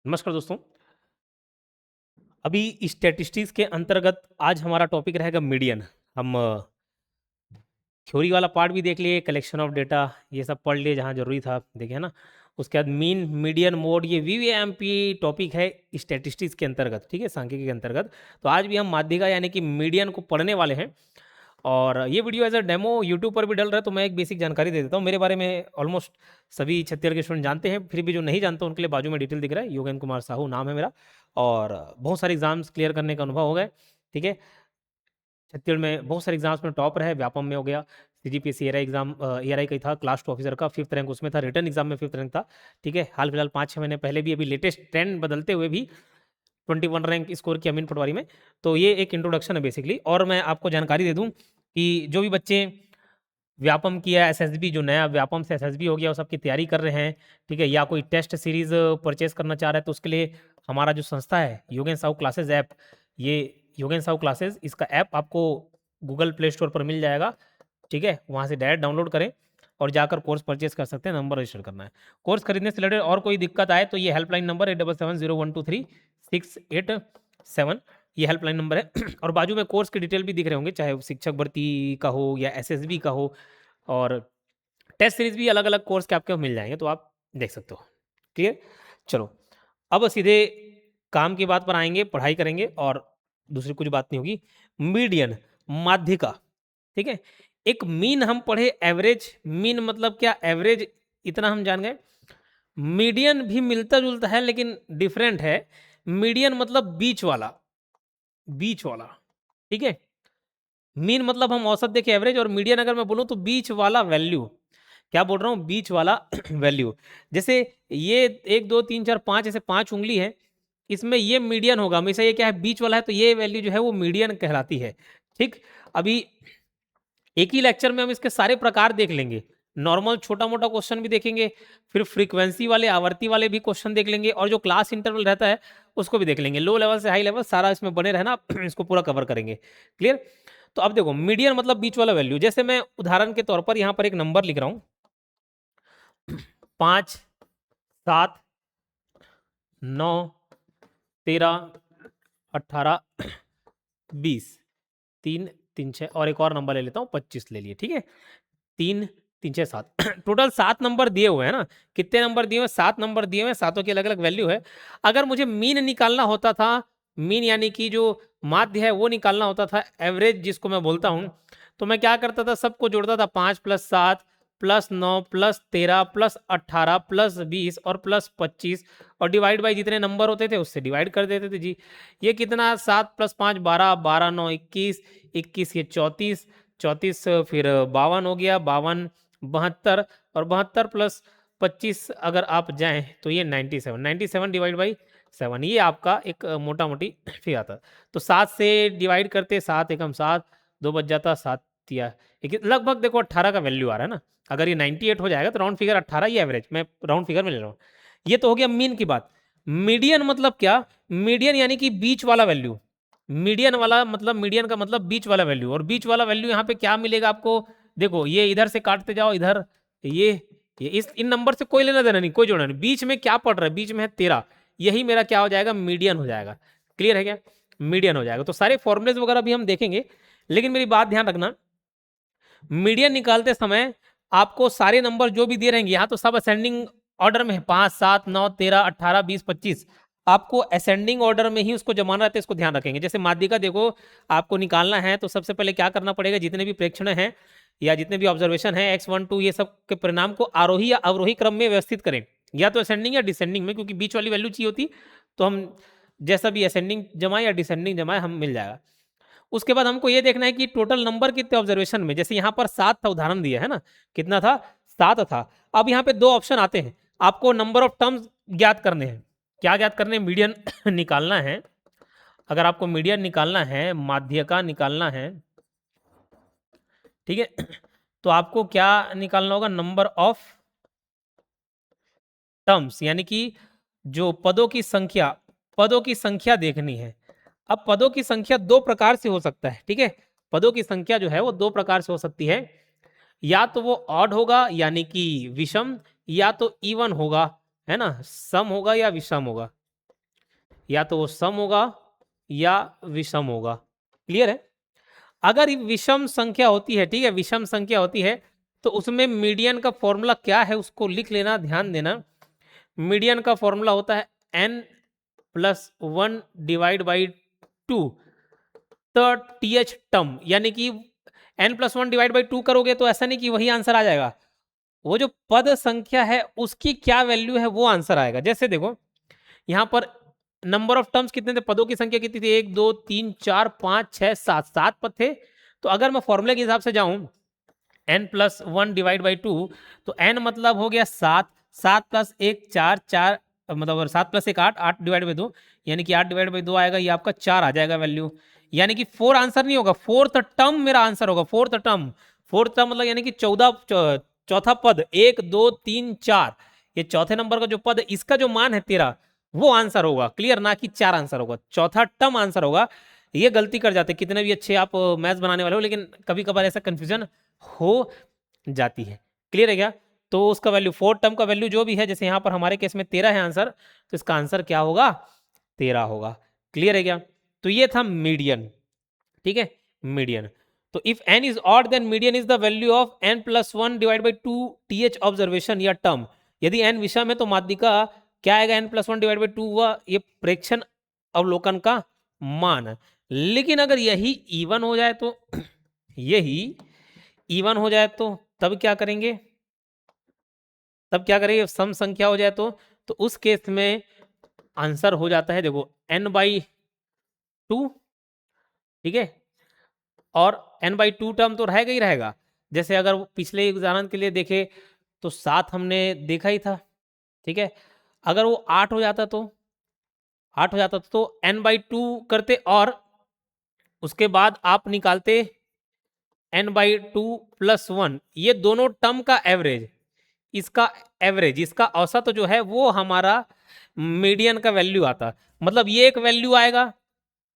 नमस्कार दोस्तों। अभी स्टैटिस्टिक्स के अंतर्गत आज हमारा टॉपिक रहेगा मीडियन। हम थ्योरी वाला पार्ट भी देख लिए, कलेक्शन ऑफ डेटा ये सब पढ़ लिए जहाँ जरूरी था देखे, है ना। उसके बाद मीन, मीडियन, मोड, ये वीवीएमपी टॉपिक है स्टैटिस्टिक्स के अंतर्गत, ठीक है, सांख्यिकी के अंतर्गत। तो आज भी हम माध्यिका यानी कि मीडियन को पढ़ने वाले हैं। और ये video as a demo YouTube पर भी डल रहा है, तो मैं एक बेसिक जानकारी दे देता हूँ। मेरे बारे में ऑलमोस्ट सभी छत्तीसगढ़ के स्टूडेंट जानते हैं, फिर भी जो नहीं जानते उनके लिए बाजू में डिटेल दिख रहा है। योगेंद्र कुमार साहू नाम है मेरा, और बहुत सारे एग्जाम्स क्लियर करने का अनुभव हो गए, ठीक है। छत्तीसगढ़ में बहुत सारे एग्जाम्स में टॉप रहे, व्यापम में हो गया, सीजीपीएससी एआरआई एग्जाम, एआरआई का ही था, क्लास 2 ऑफिसर का 5th रैंक उसमें था, रिटर्न एग्जाम में 5th रैंक था, ठीक है। हाल फिलहाल 5-6 महीने पहले भी, अभी लेटेस्ट ट्रेंड बदलते हुए भी 21 रैंक स्कोर किया अमीन पटवारी में। तो ये एक इंट्रोडक्शन है बेसिकली। और मैं आपको जानकारी दे दूं कि जो भी बच्चे व्यापम किया, एसएसबी जो नया व्यापम से एसएसबी हो गया, वो सबकी तैयारी कर रहे हैं, ठीक है, या कोई टेस्ट सीरीज परचेस करना चाह रहा है, तो उसके लिए हमारा जो संस्था है योगेंद्र साहू क्लासेस ऐप, ये योगेंद्र साहू क्लासेस, इसका ऐप आपको गूगल प्ले स्टोर पर मिल जाएगा, ठीक है। वहाँ से डायरेक्ट डाउनलोड करें और जाकर कोर्स परचेस कर सकते हैं। नंबर रजिस्टर करना है। कोर्स खरीदने से रिलेटेड और कोई दिक्कत आए तो ये हेल्पलाइन नंबर 8770123687, ये हेल्पलाइन नंबर है। और बाजू में कोर्स की डिटेल भी दिख रहे होंगे, चाहे वो शिक्षक भर्ती का हो या एसएसबी का हो, और टेस्ट सीरीज भी अलग अलग कोर्स के आपके मिल जाएंगे, तो आप देख सकते हो। क्लियर? चलो, अब सीधे काम की बात पर आएंगे, पढ़ाई करेंगे और दूसरी कुछ बात नहीं होगी। मीडियन, माध्यिका, ठीक है। एक मीन हम पढ़े, एवरेज। मीन मतलब क्या? एवरेज, इतना हम जान गए। मीडियन भी मिलता जुलता है लेकिन डिफरेंट है। मीडियन मतलब बीच वाला, बीच वाला, ठीक है। मीन मतलब हम औसत देखे, एवरेज, और मीडियन अगर मैं बोलूं तो बीच वाला वैल्यू। क्या बोल रहा हूं? बीच वाला वैल्यू। जैसे ये 1 2 3 4 5, ऐसे 5 उंगली है, इसमें ये मीडियन होगा हमेशा। ये क्या है? बीच वाला है, तो ये वैल्यू जो है वो मीडियन कहलाती है, ठीक। अभी एक ही लेक्चर में हम इसके सारे प्रकार देख लेंगे। नॉर्मल छोटा मोटा क्वेश्चन भी देखेंगे, फिर फ्रीक्वेंसी वाले, आवर्ती वाले भी क्वेश्चन देख लेंगे, और जो क्लास इंटरवल रहता है उसको भी देख लेंगे। लो लेवल से हाई लेवल सारा इसमें बने रहना, इसको पूरा कवर करेंगे। क्लियर? तो अब देखो, मीडियन मतलब बीच वाला वैल्यू। जैसे मैं उदाहरण के तौर पर यहाँ पर एक नंबर लिख रहा हूँ, 5, 7, 9, 13, 18, 20, 3, 3, 6, और एक और नंबर ले लेता हूँ, 25 ले लिए, ठीक है। 3, 3, 6, 7, टोटल 7 नंबर दिए हुए हैं ना। कितने नंबर दिए हुए? 7 नंबर दिए हुए हैं, सातों की अलग अलग वैल्यू है। अगर मुझे मीन निकालना होता था, मीन यानी कि जो माध्य है वो निकालना होता था, एवरेज जिसको मैं बोलता हूं, तो मैं क्या करता था? सबको जोड़ता था, 5 + 7 + 9 + 13 + 18 + 20 और +25, और डिवाइड बाई जितने नंबर होते थे उससे डिवाइड कर देते थे जी। ये कितना? 7 + 5 = 12, 12 × 9 = 21, 21 ये 34, 34 फिर 52 हो गया, 52 72, और 72 + 25 अगर आप जाएं तो ये 97, 97 डिवाइड बाई 7, ये आपका एक मोटा मोटी फिर आता। तो 7 से डिवाइड करते, 7 एकम 7, 2 बच जाता, 7 या लगभग देखो 18 का वैल्यू आ रहा है ना। अगर ये 98 हो जाएगा तो राउंड फिगर 18, ये एवरेज, मैं राउंड फिगर में ले रहा हूँ। ये तो हो गया मीन की बात। मीडियन मतलब क्या? मीडियन यानी कि बीच वाला वैल्यू। मीडियन वाला मतलब, मीडियन का मतलब बीच वाला वैल्यू। और बीच वाला वैल्यू यहाँ पे क्या मिलेगा आपको? देखो, ये इधर से काटते जाओ, इधर ये इस इन नंबर से कोई लेना देना नहीं, कोई जोड़ना नहीं। बीच में क्या पड़ रहा है? बीच में है 13, यही मेरा क्या हो जाएगा? मीडियन हो जाएगा। क्लियर है क्या? मीडियन हो जाएगा। तो सारे फॉर्मुलेज वगैरह भी हम देखेंगे, लेकिन मेरी बात ध्यान रखना, मीडियन निकालते समय आपको सारे नंबर जो भी दे रहेंगे, यहाँ तो सब असेंडिंग ऑर्डर में है, 5, 7, 9, 13, 18, 20, 25, आपको असेंडिंग ऑर्डर में ही उसको जमाना रहता है। इसको ध्यान रखेंगे। जैसे माध्यिका देखो, आपको निकालना है तो सबसे पहले क्या करना पड़ेगा? जितने भी प्रेक्षण हैं या जितने भी ऑब्जर्वेशन है, X1 2, ये सब के परिणाम को आरोही या अवरोही क्रम में व्यवस्थित करें, या तो असेंडिंग या डिसेंडिंग में, क्योंकि बीच वाली वैल्यू चाहिए होती, तो हम जैसा भी असेंडिंग जमाए या डिसेंडिंग जमाए हम मिल जाएगा। उसके बाद हमको ये देखना है कि टोटल नंबर कितने ऑब्जर्वेशन में। जैसे यहाँ पर 7 था, उदाहरण दिया है ना, कितना था? 7 था। अब यहाँ पे 2 ऑप्शन आते हैं, आपको नंबर ऑफ टर्म्स ज्ञात करने हैं। क्या ज्ञात करने हैं? मीडियन निकालना है। अगर आपको मीडियन निकालना है, माध्यिका निकालना है, ठीक है, तो आपको क्या निकालना होगा? नंबर ऑफ टर्म्स, यानी कि जो पदों की संख्या, पदों की संख्या देखनी है। अब पदों की संख्या 2 प्रकार से हो सकता है, ठीक है। पदों की संख्या जो है वो 2 प्रकार से हो सकती है। या तो वो ऑड होगा यानी कि विषम, या तो इवन होगा, है ना, सम होगा या विषम होगा। या तो वो सम होगा या विषम होगा। क्लियर है? अगर ये विषम संख्या होती है, ठीक है, विषम संख्या होती है तो उसमें मीडियन का फॉर्मूला क्या है उसको लिख लेना, ध्यान देना। मीडियन का फॉर्मूला होता है n प्लस 1 डिवाइड बाई 2 तो टी एच टर्म, यानी कि n प्लस 1 डिवाइड बाई 2 करोगे तो ऐसा नहीं कि वही आंसर आ जाएगा, वो जो पद संख्या है उसकी क्या वैल्यू है वो आंसर आएगा। जैसे देखो यहाँ पर नंबर ऑफ टर्म्स कितने थे, पदों की संख्या कितनी थी, 1 2 3 4 5 6 7, 7 पद थे। तो अगर मैं फॉर्मूले के हिसाब से जाऊं n प्लस 1 डिवाइड बाई 2 तो n मतलब हो गया 7, 7 प्लस 1 4, 4 मतलब 7 प्लस 1 8, 8 डिवाइड बाई 2 यानी कि 8 डिवाइड बाई 2 आएगा, ये आपका 4 आ जाएगा वैल्यू। यानी कि 4 आंसर नहीं होगा, फोर्थ टर्म मेरा आंसर होगा, फोर्थ टर्म। फोर्थ टर्म मतलब यानी कि 14 चौथा पद, 1 2 3 4, ये चौथे नंबर का जो पद है इसका जो मान है 13 वो आंसर होगा। क्लियर? ना कि 4 आंसर होगा, चौथा टर्म आंसर होगा। ये गलती कर जाते कितने भी अच्छे आप मैथ्स बनाने वाले हो, लेकिन कभी कभार ऐसा कंफ्यूजन हो जाती है। क्लियर है क्या? तो उसका वैल्यू, फोर्थ टर्म का वैल्यू जो भी है, जैसे यहाँ पर हमारे केस में 13 है आंसर, तो इसका आंसर क्या होगा? 13 होगा। क्लियर है क्या? तो ये था मीडियन। ठीक है, मीडियन। तो if n is odd then median is the value of n plus 1 divide by 2 th observation या टर्म। यदि n विषम है तो माध्यिका क्या आएगा? n प्लस 1 डिवाइड बाई 2 हुआ ये प्रेक्षण अवलोकन का मान है। लेकिन अगर यही इवन हो जाए तो यही इवन हो जाए तो तब क्या करेंगे? तब क्या करेंगे? सम संख्या हो जाए तो उस केस में आंसर हो जाता है, देखो n बाई 2, ठीक है, और n बाई 2 टर्म तो रहेगा ही रहेगा। जैसे अगर वो पिछले उदाहरण के लिए देखे तो 7 हमने देखा ही था, ठीक है। अगर वो 8 हो जाता तो 8 हो जाता तो n बाई 2 करते और उसके बाद आप निकालते n बाई 2 प्लस 1, ये दोनों टर्म का एवरेज, इसका एवरेज, इसका औसत जो है वो हमारा मीडियन का वैल्यू आता। मतलब ये एक वैल्यू आएगा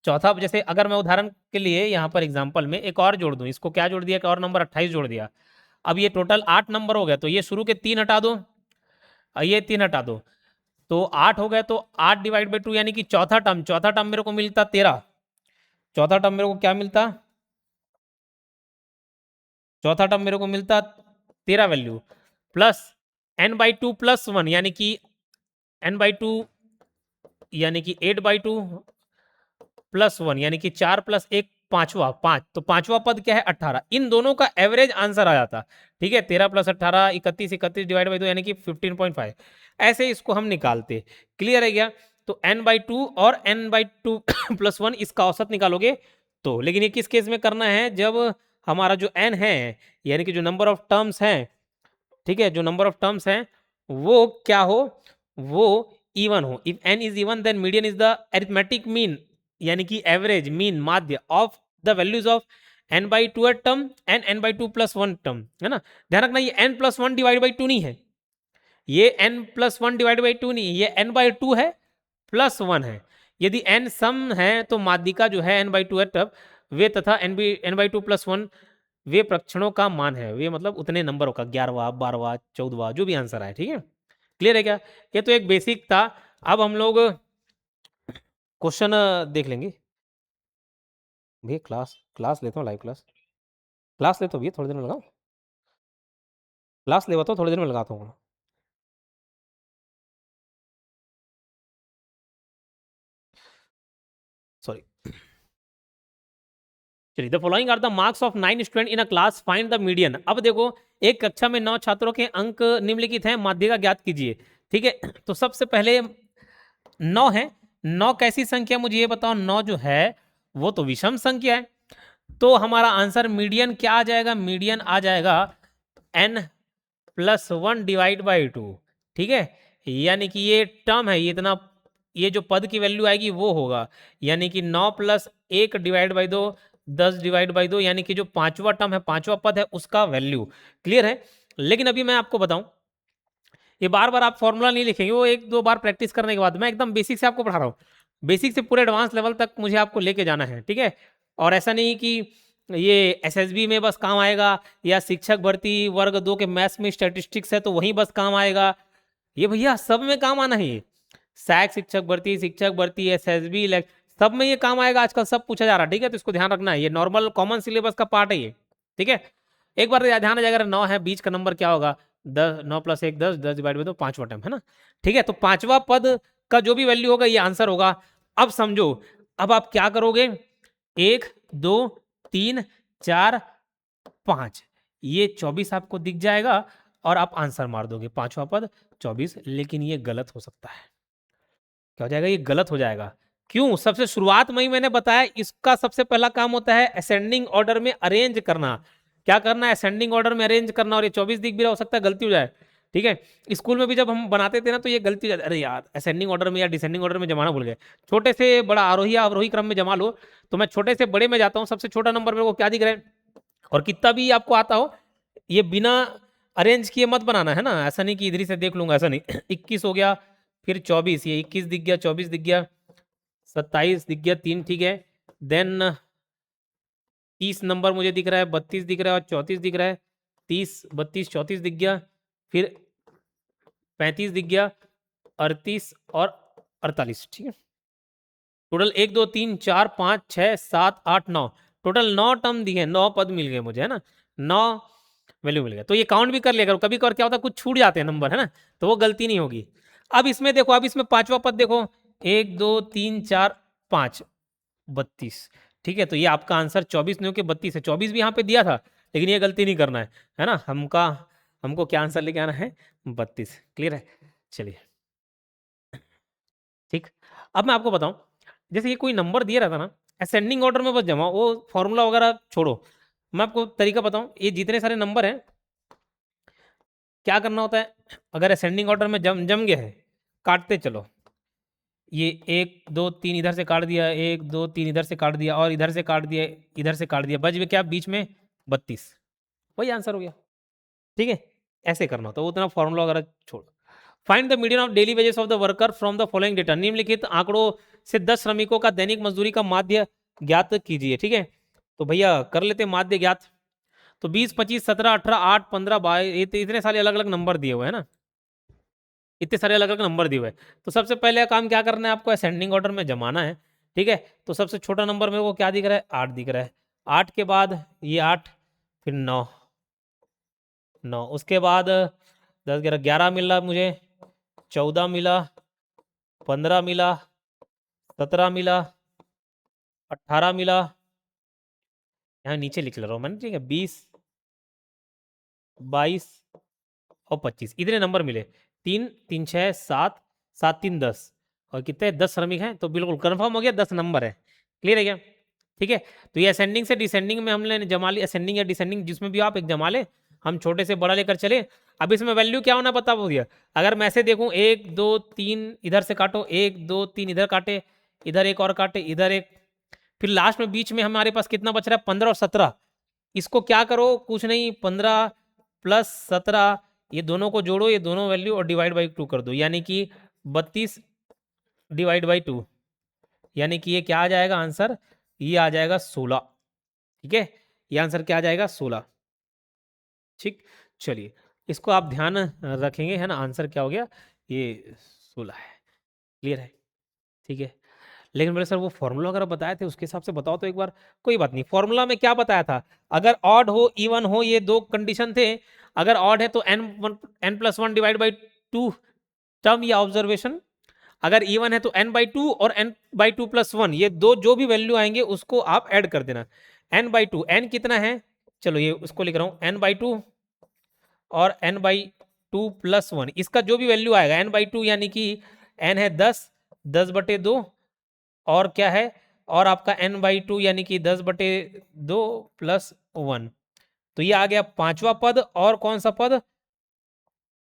चौथा। जैसे अगर मैं उदाहरण के लिए यहाँ पर एग्जांपल में एक और जोड़ दूं, इसको क्या जोड़ दिया, एक और नंबर 28 जोड़ दिया। अब ये टोटल 8 नंबर हो गया, तो ये शुरू के 3 हटा दो और ये 3 हटा दो, तो 8 हो गए। तो 8 डिवाइड बाई 2 यानी कि चौथा टर्म, चौथा टर्म मेरे को मिलता 13। चौथा टर्म मेरे को क्या मिलता? चौथा टर्म मेरे को मिलता 13 value, plus n by 2 plus 1 यानी कि n बाई 2 यानी कि 8 बाई 2 प्लस 1 यानी कि 4 प्लस 1 पांचवा, 5, तो पांचवा पद क्या है? 18। इन दोनों का एवरेज आंसर आ जाता। ठीक है, 13 प्लस 18 31, 31 डिवाइड बाई 2 यानी कि 15.5। ऐसे इसको हम निकालते। क्लियर है क्या? तो n बाई 2 और n बाई 2 प्लस 1 इसका औसत निकालोगे तो। लेकिन ये किस केस में करना है? जब हमारा जो n है यानी कि जो नंबर ऑफ टर्म्स हैं, ठीक है, जो नंबर ऑफ टर्म्स हैं वो क्या हो? वो इवन हो। If n is even then median is the arithmetic mean यानी कि एवरेज मीन माध्य of the values of n by 2 term and n by 2 plus 1 term, है ना। ध्यान रखना ये n प्लस 1 डिवाइड बाई 2 नहीं है, ये n प्लस 1 डिवाइड बाई 2 नहीं है, ये n बाई 2 है प्लस 1 है। यदि n सम है तो माध्यिका जो है n बाई 2 टर्म वे तथा n बाई 2 प्लस 1 वे प्रक्षणों का मान है। वे मतलब उतने नंबरों का, 11वां 12वां 14वां जो भी आंसर आए। ठीक है, क्लियर है क्या? ये तो एक बेसिक था। अब हम लोग क्वेश्चन देख लेंगे। भैया क्लास क्लास लेता हूँ, लाइव क्लास क्लास लेता हूँ भैया, थोड़ी देर में लगाऊँ। क्लास ले तो थोड़ी देर में लगाता हूँ। सॉरी। चलिए, the following are the marks of 9 student in a class, find the median. अब देखो एक कक्षा में 9 छात्रों के अंक निम्नलिखित हैं, माध्यिका ज्ञात कीजिए। ठीक है, तो सबसे पहले 9 है। 9 कैसी संख्या, मुझे ये बताओ। 9 जो है वो तो विषम संख्या है, तो हमारा आंसर मीडियन क्या आ जाएगा? मीडियन आ जाएगा n प्लस 1 डिवाइड बाई 2। ठीक है, यानी कि ये टर्म है, ये इतना, ये जो पद की वैल्यू आएगी वो होगा, यानी कि 9 plus 1 divide by 2 10 divide by 2, यानी कि जो पांचवा टर्म है, पांचवा पद है उसका वैल्यू। क्लियर है? लेकिन अभी मैं आपको बताऊं, ये बार बार आप फॉर्मूला नहीं लिखेंगे, वो एक दो बार प्रैक्टिस करने के बाद। मैं एकदम बेसिक से आपको पढ़ा रहा हूँ, बेसिक से पूरे एडवांस लेवल तक मुझे आपको लेके जाना है। ठीक है, और ऐसा नहीं कि ये एसएसबी में बस काम आएगा या शिक्षक भर्ती वर्ग 2 के मैथ्स में स्टैटिस्टिक्स है तो वहीं बस काम आएगा। ये भैया सब में काम आना है, सहायक शिक्षक भर्ती, एसएसबी, सब में ये काम आएगा आजकल, सब पूछा जा रहा है, ठीक है। तो इसको ध्यान रखना है, ये नॉर्मल कॉमन सिलेबस का पार्ट है ये, ठीक है। एक बार ध्यान आ जाएगा, 9 है, बीच का नंबर क्या होगा, 10, 9 + 1 10, 10 डिवाइड बाई 2, पांचवा टर्म है ना, ठीक है। तो पांचवा पद का जो भी वैल्यू होगा ये आंसर होगा। अब समझो, अब आप क्या करोगे, 1 2 3 4 5, ये 24 आपको दिख जाएगा और आप आंसर मार दोगे, पांचवा पद 24। लेकिन ये गलत हो सकता है, क्या हो जाएगा, ये गलत हो जाएगा। क्यों? सबसे शुरुआत में ही मैंने बताया, इसका सबसे पहला काम होता है असेंडिंग ऑर्डर में अरेंज करना। क्या करना है? असेंडिंग ऑर्डर में अरेंज करना। और ये 24 दिख भी रहा, हो सकता है गलती हो जाए, ठीक है। स्कूल में भी जब हम बनाते थे ना तो ये गलती हो जाती, अरे यार असेंडिंग ऑर्डर में या डिसेंडिंग ऑर्डर में जमाना भूल गए, छोटे से बड़ा आरोही या अवरोही क्रम में जमा लो। तो मैं छोटे से बड़े में जाता हूँ, सबसे छोटा नंबर मेरे को क्या दिख रहा है, और कितना भी आपको आता हो, ये बिना अरेंज किए मत बनाना है ना। ऐसा नहीं कि इधर ही से देख लूंगा, ऐसा नहीं। 21 हो गया, फिर 24, ये 21 दिख गया, 24 दिख गया, 27 दिख गया, 3 ठीक है। देन 30 नंबर मुझे दिख रहा है, 32 दिख रहा है और 34 दिख रहा है, 30 32 34 दिख गया, फिर 35 दिख गया, 38 और 48, ठीक है। टोटल 1 2 3 4 5 6 7 8 9, टोटल 9 टर्म दिए, 9 पद मिल गए मुझे, है ना, 9 वैल्यू मिल गया। तो ये काउंट भी कर लिया करो, कभी कभार क्या होता है कुछ छूट जाते हैं नंबर, है ना, तो वो गलती नहीं होगी। अब इसमें देखो, अब इसमें पांचवा पद देखो, 1 2 3 4 5, 32, ठीक है। तो ये आपका आंसर 24 नहीं हो के 32 है, 24 भी यहाँ पे दिया था, लेकिन ये गलती नहीं करना है ना। हमको क्या आंसर लेके आना है, 32। क्लियर है? चलिए, ठीक। अब मैं आपको बताऊं, जैसे ये कोई नंबर दिया रहता ना, असेंडिंग ऑर्डर में बस जमा, वो फॉर्मूला वगैरह छोड़ो, मैं आपको तरीका बताऊं। ये जितने सारे नंबर हैं, क्या करना होता है, अगर असेंडिंग ऑर्डर में जम जम गया है, काटते चलो। ये 1 2 3 इधर से काट दिया, 1 2 3 इधर से काट दिया, और इधर से काट दिया, इधर से काट दिया, बच में क्या, बीच में 32, वही आंसर हो गया, ठीक है। ऐसे करना होता है, उतना फॉर्मूला वगैरह छोड़ो। Find the median of daily wages of the worker from the following data, निम्नलिखित आंकड़ों से 10 श्रमिकों का दैनिक मजदूरी का माध्य ज्ञात कीजिए, ठीक है। तो भैया कर लेते हैं माध्य ज्ञात। तो 20 25 17 18 8 15 22, ये तो इतने सारे अलग अलग नंबर दिए हुए हैं ना, इतने सारे अलग अलग नंबर दिए हुए हैं। तो सबसे पहले काम क्या करना है, आपको असेंडिंग ऑर्डर में जमाना है, ठीक है। तो सबसे छोटा नंबर मेरे को क्या दिख रहा है, 8 दिख रहा है। 8 के बाद ये 8, फिर 9, 9 उसके बाद 10 11 11 मिला मुझे, 14 मिला, 15 मिला, 17 मिला, 18 मिला, यहाँ नीचे लिख ले रहा हूँ मैंने, ठीक है, 20 22 और 25, इतने नंबर मिले। 3 3 6 7 7 3 10, और कितने, 10 श्रमिक हैं, तो बिल्कुल कंफर्म हो गया, 10 नंबर है। क्लियर है क्या? ठीक है। तो ये असेंडिंग से डिसेंडिंग में हमने जमा ली, असेंडिंग या डिसेंडिंग जिसमें भी आप एक जमा ले, हम छोटे से बड़ा लेकर चले। अब इसमें वैल्यू क्या होना बता दिया। अगर मैं से देखूं, 1 2 3 इधर से काटो, 1 2 3 इधर काटे, इधर एक और काटे, इधर एक, फिर लास्ट में बीच में हमारे पास कितना बच रहा है, 15 और 17। इसको क्या करो, कुछ नहीं, 15 + 17, ये दोनों को जोड़ो, ये दोनों वैल्यू, और डिवाइड बाई 2 कर दो, यानी कि 32 डिवाइड बाई 2, यानी कि ये क्या आ जाएगा आंसर, ये आ जाएगा 16, ठीक है। ये आंसर क्या आ जाएगा, 16, ठीक। चलिए, इसको आप ध्यान रखेंगे, है ना, आंसर क्या हो गया, ये 16 है। क्लियर है? ठीक है। लेकिन बोले सर वो फॉर्मूला अगर बताए थे उसके हिसाब से बताओ तो एक बार। कोई बात नहीं, फॉर्मूला में क्या बताया था, अगर ऑड हो इवन हो, ये दो कंडीशन थे। अगर ऑड है तो n+1 डिवाइड बाई 2 टर्म या ऑब्जर्वेशन, अगर इवन है तो n/2 और n/2 + 1, ये दो जो भी वैल्यू आएंगे उसको आप ऐड कर देना। n/2, n कितना है, चलो ये उसको लिख रहा हूँ, n/2 और n/2 + 1, इसका जो भी वैल्यू आएगा n/2, यानी कि n है 10, 10/2, और क्या है, और आपका n/2 यानी कि 10/2 + 1, तो ये आ गया पांचवा पद। और कौन सा पद,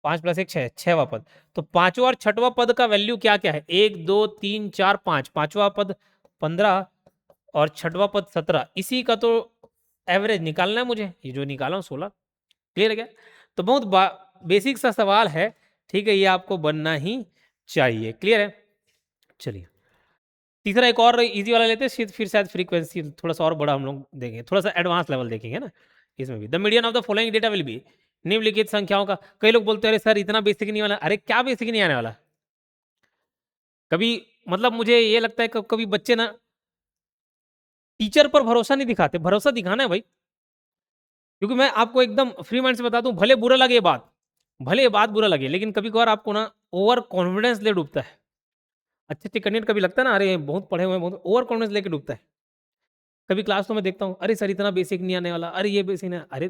5 + 1 6, छठवां पद। तो पांचवा और छठवां पद का वैल्यू क्या क्या है, 1 2 3 4 5, पांचवा पद 15 और छठवां पद 17, इसी का तो एवरेज निकालना है मुझे, ये जो निकाला हूं 16। क्लियर है क्या? तो बहुत बेसिक सा सवाल है, ठीक है, ये आपको बनना ही चाहिए। क्लियर है? चलिए, तीसरा एक और इजी वाला लेते हैं, फिर शायद फ्रीक्वेंसी थोड़ा सा और बड़ा हम लोग देखेंगे, थोड़ा सा एडवांस लेवल देखेंगे ना। इसमें भी the median of the following data will be, निम्नलिखित संख्याओं का। कई लोग बोलते हैं अरे सर इतना बेसिक नहीं वाला, अरे क्या बेसिक नहीं आने वाला, कभी मतलब मुझे ये लगता है कभी बच्चे ना टीचर पर भरोसा नहीं दिखाते, भरोसा दिखाना है भाई। क्योंकि मैं आपको एकदम फ्री माइंड से बता दूं, भले बुरा लगे ये बात, भले ये बात बुरा लगे, लेकिन कभी कभार आपको ना ओवर कॉन्फिडेंस ले डूबता है। अच्छे अच्छे कैंडिडेट कभी लगता है ना, अरे बहुत पढ़े हुए हैं, बहुत ओवर कॉन्फिडेंस लेके डूबता है। कभी क्लास तो मैं देखता हूँ, अरे सर इतना बेसिक नहीं आने वाला, अरे ये बेसिक नहीं, अरे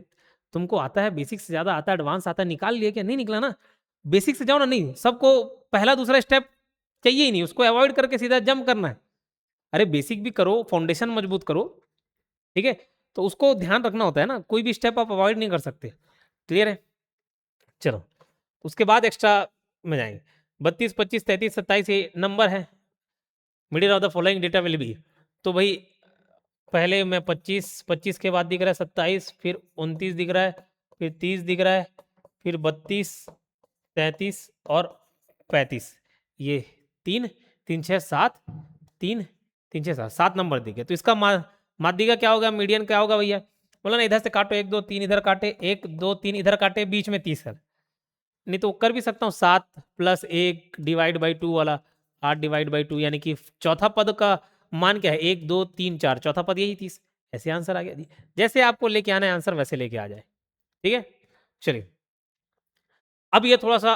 तुमको आता है, बेसिक से ज्यादा आता है, एडवांस आता है, निकाल लिए क्या? नहीं निकला ना। बेसिक से जाओ ना। नहीं, सबको पहला दूसरा स्टेप चाहिए ही नहीं, उसको अवॉइड करके सीधा जंप करना है। अरे बेसिक भी करो, फाउंडेशन मजबूत करो, ठीक है। तो उसको ध्यान रखना होता है ना, कोई भी स्टेप आप अवॉइड नहीं कर सकते। क्लियर है? चलो, उसके बाद एक्स्ट्रा में जाएंगे। 32, 25, 33, 27 ये नंबर है। Middle of the following data will be. तो भाई पहले मैं 25 के बाद दिख रहा है 27, फिर 29 दिख रहा है, फिर 30 दिख रहा है, फिर 32, 33 और 35। ये 3, 3, 6, 7, 3, 3, 6, 7, 7 नंबर दिखे। तो इसका माध्यिका क्या होगा, मीडियन क्या होगा भैया? बोला ना, इधर से काटो 1 2 3, इधर काटे 1 2 3, इधर काटे, बीच में 30 है। नहीं तो कर भी सकता हूँ 7+1 डिवाइड बाई 2 वाला, 8/2, यानी कि चौथा पद का मान क्या है, 1 2 3 4, चौथा पद यही 30। ऐसे आंसर आ गया जी। जैसे आपको लेके आना है आंसर, वैसे लेके आ जाए। ठीक है, चलिए। अब ये थोड़ा सा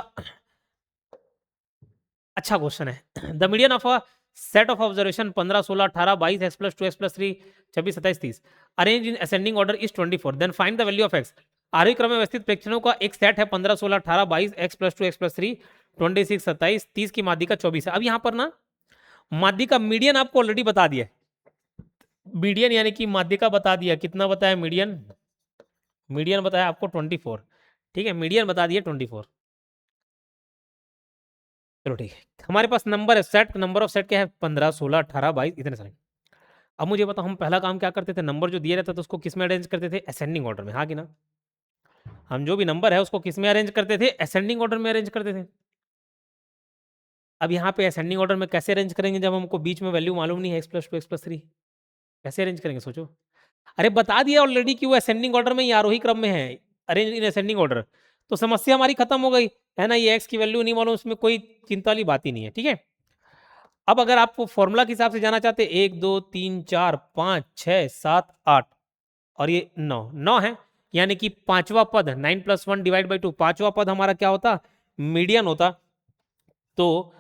अच्छा क्वेश्चन है। The median of a set of observation 15 16 18 22 x+2 x+3 26 27 30 arrange in ascending order is 24, then find the value of x। आरोही क्रम में व्यवस्थित प्रेक्षणों का एक सेट है, 15 16 18 22 x+2 x+3 26 27 30 की माध्यिका 24 है। अब यहाँ पर ना माध्यिका मीडियन आपको ऑलरेडी बता दिया। मीडियन यानी कि माध्यिका बता दिया, कितना बताया मीडियन? मीडियन बताया आपको 24। ठीक है, मीडियन बता दिया 24। चलो ठीक है, हमारे पास नंबर है, सेट नंबर ऑफ सेट क्या है, 15 16 18 22, इतने सारे। अब मुझे बताओ, हम पहला काम क्या करते थे, नंबर जो दिया रहता था उसको किस में अरेंज करते थे? असेंडिंग ऑर्डर में, हाँ कि ना? हम जो भी नंबर है उसको किस में अरेंज करते थे? असेंडिंग ऑर्डर में अरेंज करते थे। अब यहाँ पे असेंडिंग ऑर्डर में कैसे अरेंज करेंगे जब हमको बीच में वैल्यू मालूम नहीं है, x+2 x+3? कैसे अरेंज करेंगे सोचो। अरे बता दिया ऑलरेडी कि वो असेंडिंग ऑर्डर में ही, आरोही क्रम में है, अरेंज इन असेंडिंग ऑर्डर। तो समस्या हमारी खत्म हो गई है ना, ये x की वैल्यू नहीं मालूम, उसमें कोई चिंता वाली बात ही नहीं है। ठीक है, अब अगर आप फॉर्मूला के हिसाब से जाना चाहते हैं, 1 2 3 4 5 6 7 8 और ये 9 9 है, यानी कि पांचवा पद 9+1 डिवाइड बाई 2, पांचवा पद हमारा क्या होता? मीडियन होता। तो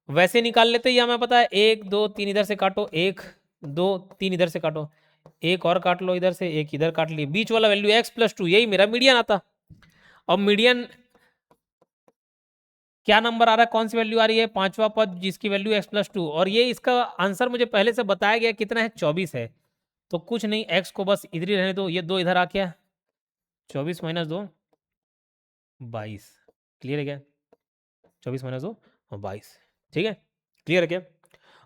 वैसे निकाल लेते, या मैं पता है 1 2 3 इधर से काटो, 1 2 3 इधर से काटो, एक और काट लो इधर से, एक इधर काट लिए, बीच वाला वैल्यू x+2, यही मेरा मीडियन आता। अब मीडियन क्या नंबर आ रहा है, कौन सी वैल्यू आ रही है? पांचवा पद जिसकी वैल्यू x+2, और ये इसका आंसर मुझे पहले से बताया गया कितना है, 24 है। तो कुछ नहीं, x को बस इधर ही रहने दो, ये 2 इधर आ गया, 24 - 2 22। क्लियर है क्या? 24 - 2 और 22। ठीक है, क्लियर है क्या?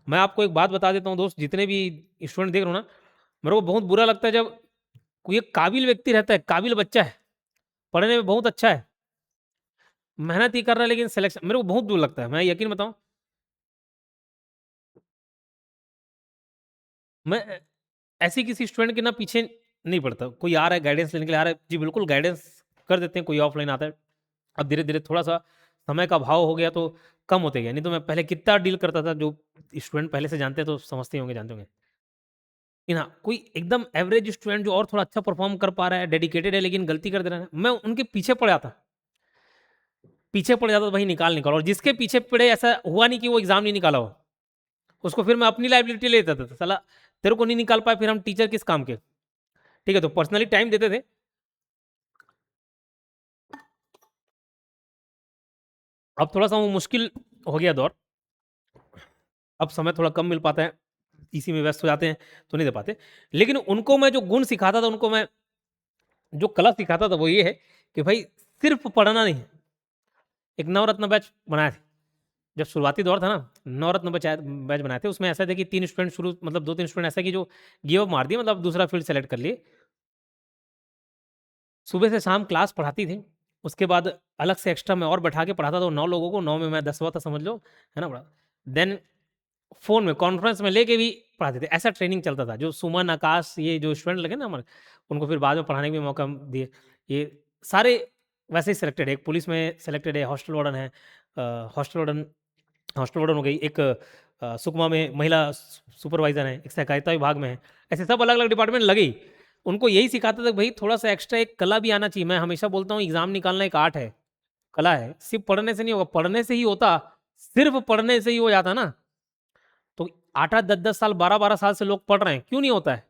मैं आपको एक बात बता देता हूँ दोस्त, जितने भी स्टूडेंट देख रहे हो ना, मेरे को बहुत बुरा लगता है जब कोई एक काबिल व्यक्ति रहता है, काबिल बच्चा है, पढ़ने में बहुत अच्छा है, मेहनत ही कर रहा है, लेकिन सिलेक्शन, मेरे को बहुत दूर लगता है। मैं यकीन बताऊं, मैं ऐसी किसी स्टूडेंट के ना पीछे नहीं पड़ता। कोई आ रहा है गाइडेंस लेने के लिए, आ रहा है जी, बिल्कुल गाइडेंस कर देते हैं, कोई ऑफलाइन आता है। अब धीरे धीरे थोड़ा सा समय का भाव हो गया तो कम होते गया, नहीं तो मैं पहले कितना डील करता था। जो स्टूडेंट पहले से जानते हैं तो समझते होंगे, जानते होंगे। लेकिन हाँ, कोई एकदम एवरेज स्टूडेंट जो और थोड़ा अच्छा परफॉर्म कर पा रहा है, डेडिकेटेड है, लेकिन गलती कर दे रहा है, मैं उनके पीछे पड़ जाता, पीछे पड़ जाता तो भाई निकाल निकालो। और जिसके पीछे पड़े, ऐसा हुआ नहीं कि वो एग्जाम नहीं निकाला हो, उसको फिर मैं अपनी लाइबिलिटी ले लेता था, साला तेरे को नहीं निकाल पाए, फिर हम टीचर किस काम के? ठीक है, तो पर्सनली टाइम देते थे। अब थोड़ा सा वो मुश्किल हो गया दौर, अब समय थोड़ा कम मिल पाता है, इसी में व्यस्त हो जाते हैं, तो नहीं दे पाते। लेकिन उनको मैं जो गुण सिखाता था, उनको मैं जो कला सिखाता था, वो ये है कि भाई सिर्फ पढ़ना नहीं है। एक नवरत्न बैच बनाए थे, जब शुरुआती दौर था ना, नवरत्न बैच बनाए थे। उसमें ऐसा था कि 3 स्टूडेंट शुरू, मतलब 2 3 स्टूडेंट ऐसा कि जो गिव अप मार दिए, मतलब दूसरा फील्ड सेलेक्ट कर लिए। सुबह से शाम क्लास पढ़ाती थी, उसके बाद अलग से एक्स्ट्रा मैं और बैठा के पढ़ाता था 9 लोगों को, 9 में मैं 10वां था, समझ लो, है ना बड़ा। देन फोन में कॉन्फ्रेंस में लेके भी पढ़ाते थे, ऐसा ट्रेनिंग चलता था। जो सुमन, आकाश, ये जो स्टूडेंट लगे ना हमारे, उनको फिर बाद में पढ़ाने के भी मौका दिए। ये सारे वैसे ही सिलेक्टेड है, एक पुलिस में सिलेक्टेड है, हॉस्टल वार्डन है, हॉस्टल वार्डन हॉस्टल वार्डन हो गई, एक सुकमा में महिला सुपरवाइजर है, एक सहकारिता विभाग में है, ऐसे सब अलग अलग डिपार्टमेंट लगे ही। उनको यही सिखाता था कि भाई थोड़ा सा एक्स्ट्रा एक कला भी आना चाहिए। मैं हमेशा बोलता हूँ एग्जाम निकालना एक आर्ट है, कला है, सिर्फ पढ़ने से नहीं होगा। पढ़ने से ही होता, सिर्फ पढ़ने से ही हो जाता ना, तो 8-8 10-10 साल 12-12 साल से लोग पढ़ रहे हैं, क्यों नहीं होता है?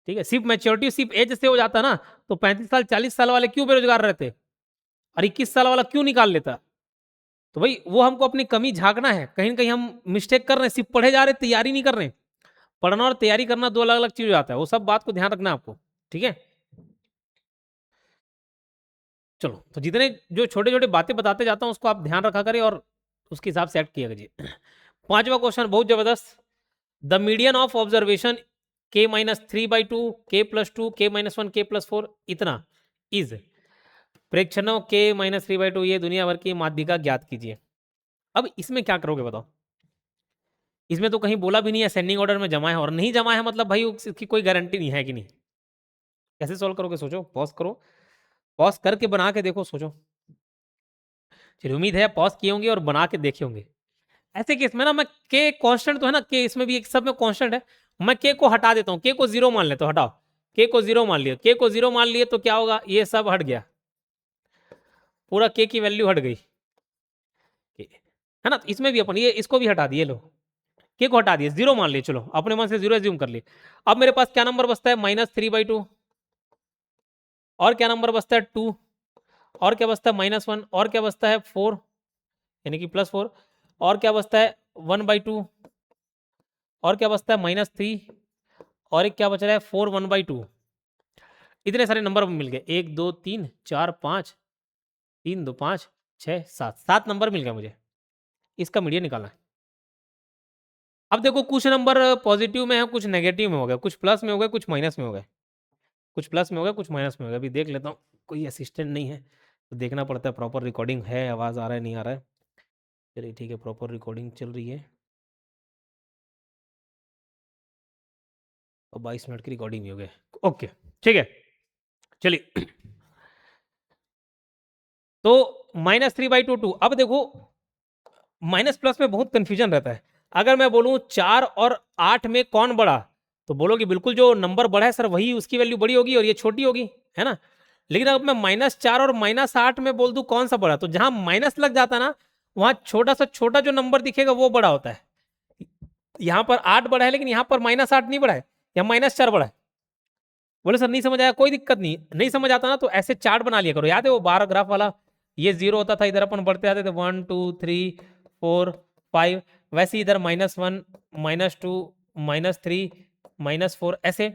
ठीक है, सिर्फ मैच्योरिटी सिर्फ एज से हो जाता ना, तो 35 साल 40 साल वाले क्यों बेरोजगार रहते, और 21 साल वाला क्यों निकाल लेता? तो भाई वो हमको अपनी कमी झांकना है, कहीं ना कहीं हम मिस्टेक कर रहे हैं, सिर्फ पढ़े जा रहे हैं, तैयारी नहीं कर रहे हैं। पढ़ना और तैयारी करना दो अलग अलग चीज हो जाता है, वो सब बात को ध्यान रखना है आपको। ठीक है, चलो, तो जितने जो छोटे छोटे बातें बताते जाता हूँ उसको आप ध्यान रखा करिए और उसके हिसाब से एक्ट किया करिए। पांचवा क्वेश्चन बहुत जबरदस्त। The median of observation k-3/2 k+2 k-1 k+4 इतना इज प्रेक्षणों k-3/2, ये दुनिया भर की माध्यिका ज्ञात कीजिए। अब इसमें क्या करोगे बताओ? इसमें तो कहीं बोला भी नहीं है असेंडिंग ऑर्डर में जमा है, और नहीं जमा है मतलब भाई उसकी कोई गारंटी नहीं है कि नहीं। कैसे सॉल्व करोगे सोचो, पॉज करो, पॉज करके बना के देखो, सोचो। चलिए, उम्मीद है पॉज किए होंगे और बना के देखे होंगे। ऐसे केस में ना मैं के कांस्टेंट तो है ना, के इसमें भी एक सब में कांस्टेंट है, मैं के को हटा देता हूँ, के को जीरो मान लेता हूँ, हटाओ, के को जीरो मान लिया, के को जीरो मान लिए तो क्या होगा, ये सब हट गया, पूरा के की वैल्यू हट गई, है ना। तो इसमें भी अपन ये इसको भी हटा दिए, लो के को हटा दिए, जीरो मान लिए, चलो अपने मन से जीरो एज्यूम कर लिए। अब मेरे पास क्या नंबर बचता है, -3/2, और क्या नंबर बचता है 2, और क्या बचता है -1, और क्या बचता है 4, यानी कि +4, और क्या बचता है 1/2, और क्या बचता है -3, और एक क्या बच रहा है 4 1/2। इतने सारे नंबर मिल गए, 1 2 3 4 5, 3 2 5 6 7, 7 नंबर मिल गए मुझे। इसका मीडियन निकालना है। अब देखो कुछ नंबर पॉजिटिव में है, कुछ नेगेटिव में हो गए, कुछ प्लस में हो गए, कुछ माइनस में हो गए, कुछ प्लस में हो गया, कुछ माइनस में हो गया। अभी देख लेता हूँ, कोई असिस्टेंट नहीं है तो देखना पड़ता है प्रॉपर रिकॉर्डिंग है, आवाज़ आ रहा है नहीं आ रहा है। चलिए ठीक है, प्रॉपर रिकॉर्डिंग चल रही है और 22 मिनट की रिकॉर्डिंग भी हो गई। ओके, ठीक है, चलिए। तो -3/2 अब देखो माइनस प्लस में बहुत कंफ्यूजन रहता है। अगर मैं बोलूं 4 और 8 में कौन बड़ा, तो बोलोगे बिल्कुल जो नंबर बड़ा है सर वही उसकी वैल्यू बड़ी होगी और ये छोटी होगी, है ना। लेकिन अगर मैं -4 और -8 में बोल दूं कौन सा बड़ा, तो जहां माइनस लग जाता ना, वहां छोटा सा छोटा जो नंबर दिखेगा वो बड़ा होता है। यहां पर 8 बड़ा है लेकिन यहां पर -8 नहीं बड़ा है, या -4 बड़ा है। बोले सर नहीं समझ आया, कोई दिक्कत नहीं, नहीं समझ आता ना तो ऐसे चार्ट बना लिया करो। याद है वो बार ग्राफ वाला, ये जीरो होता था, इधर अपन बढ़ते आते थे 1 2 3 4 5, वैसे इधर -1 -2 -3 -4 ऐसे।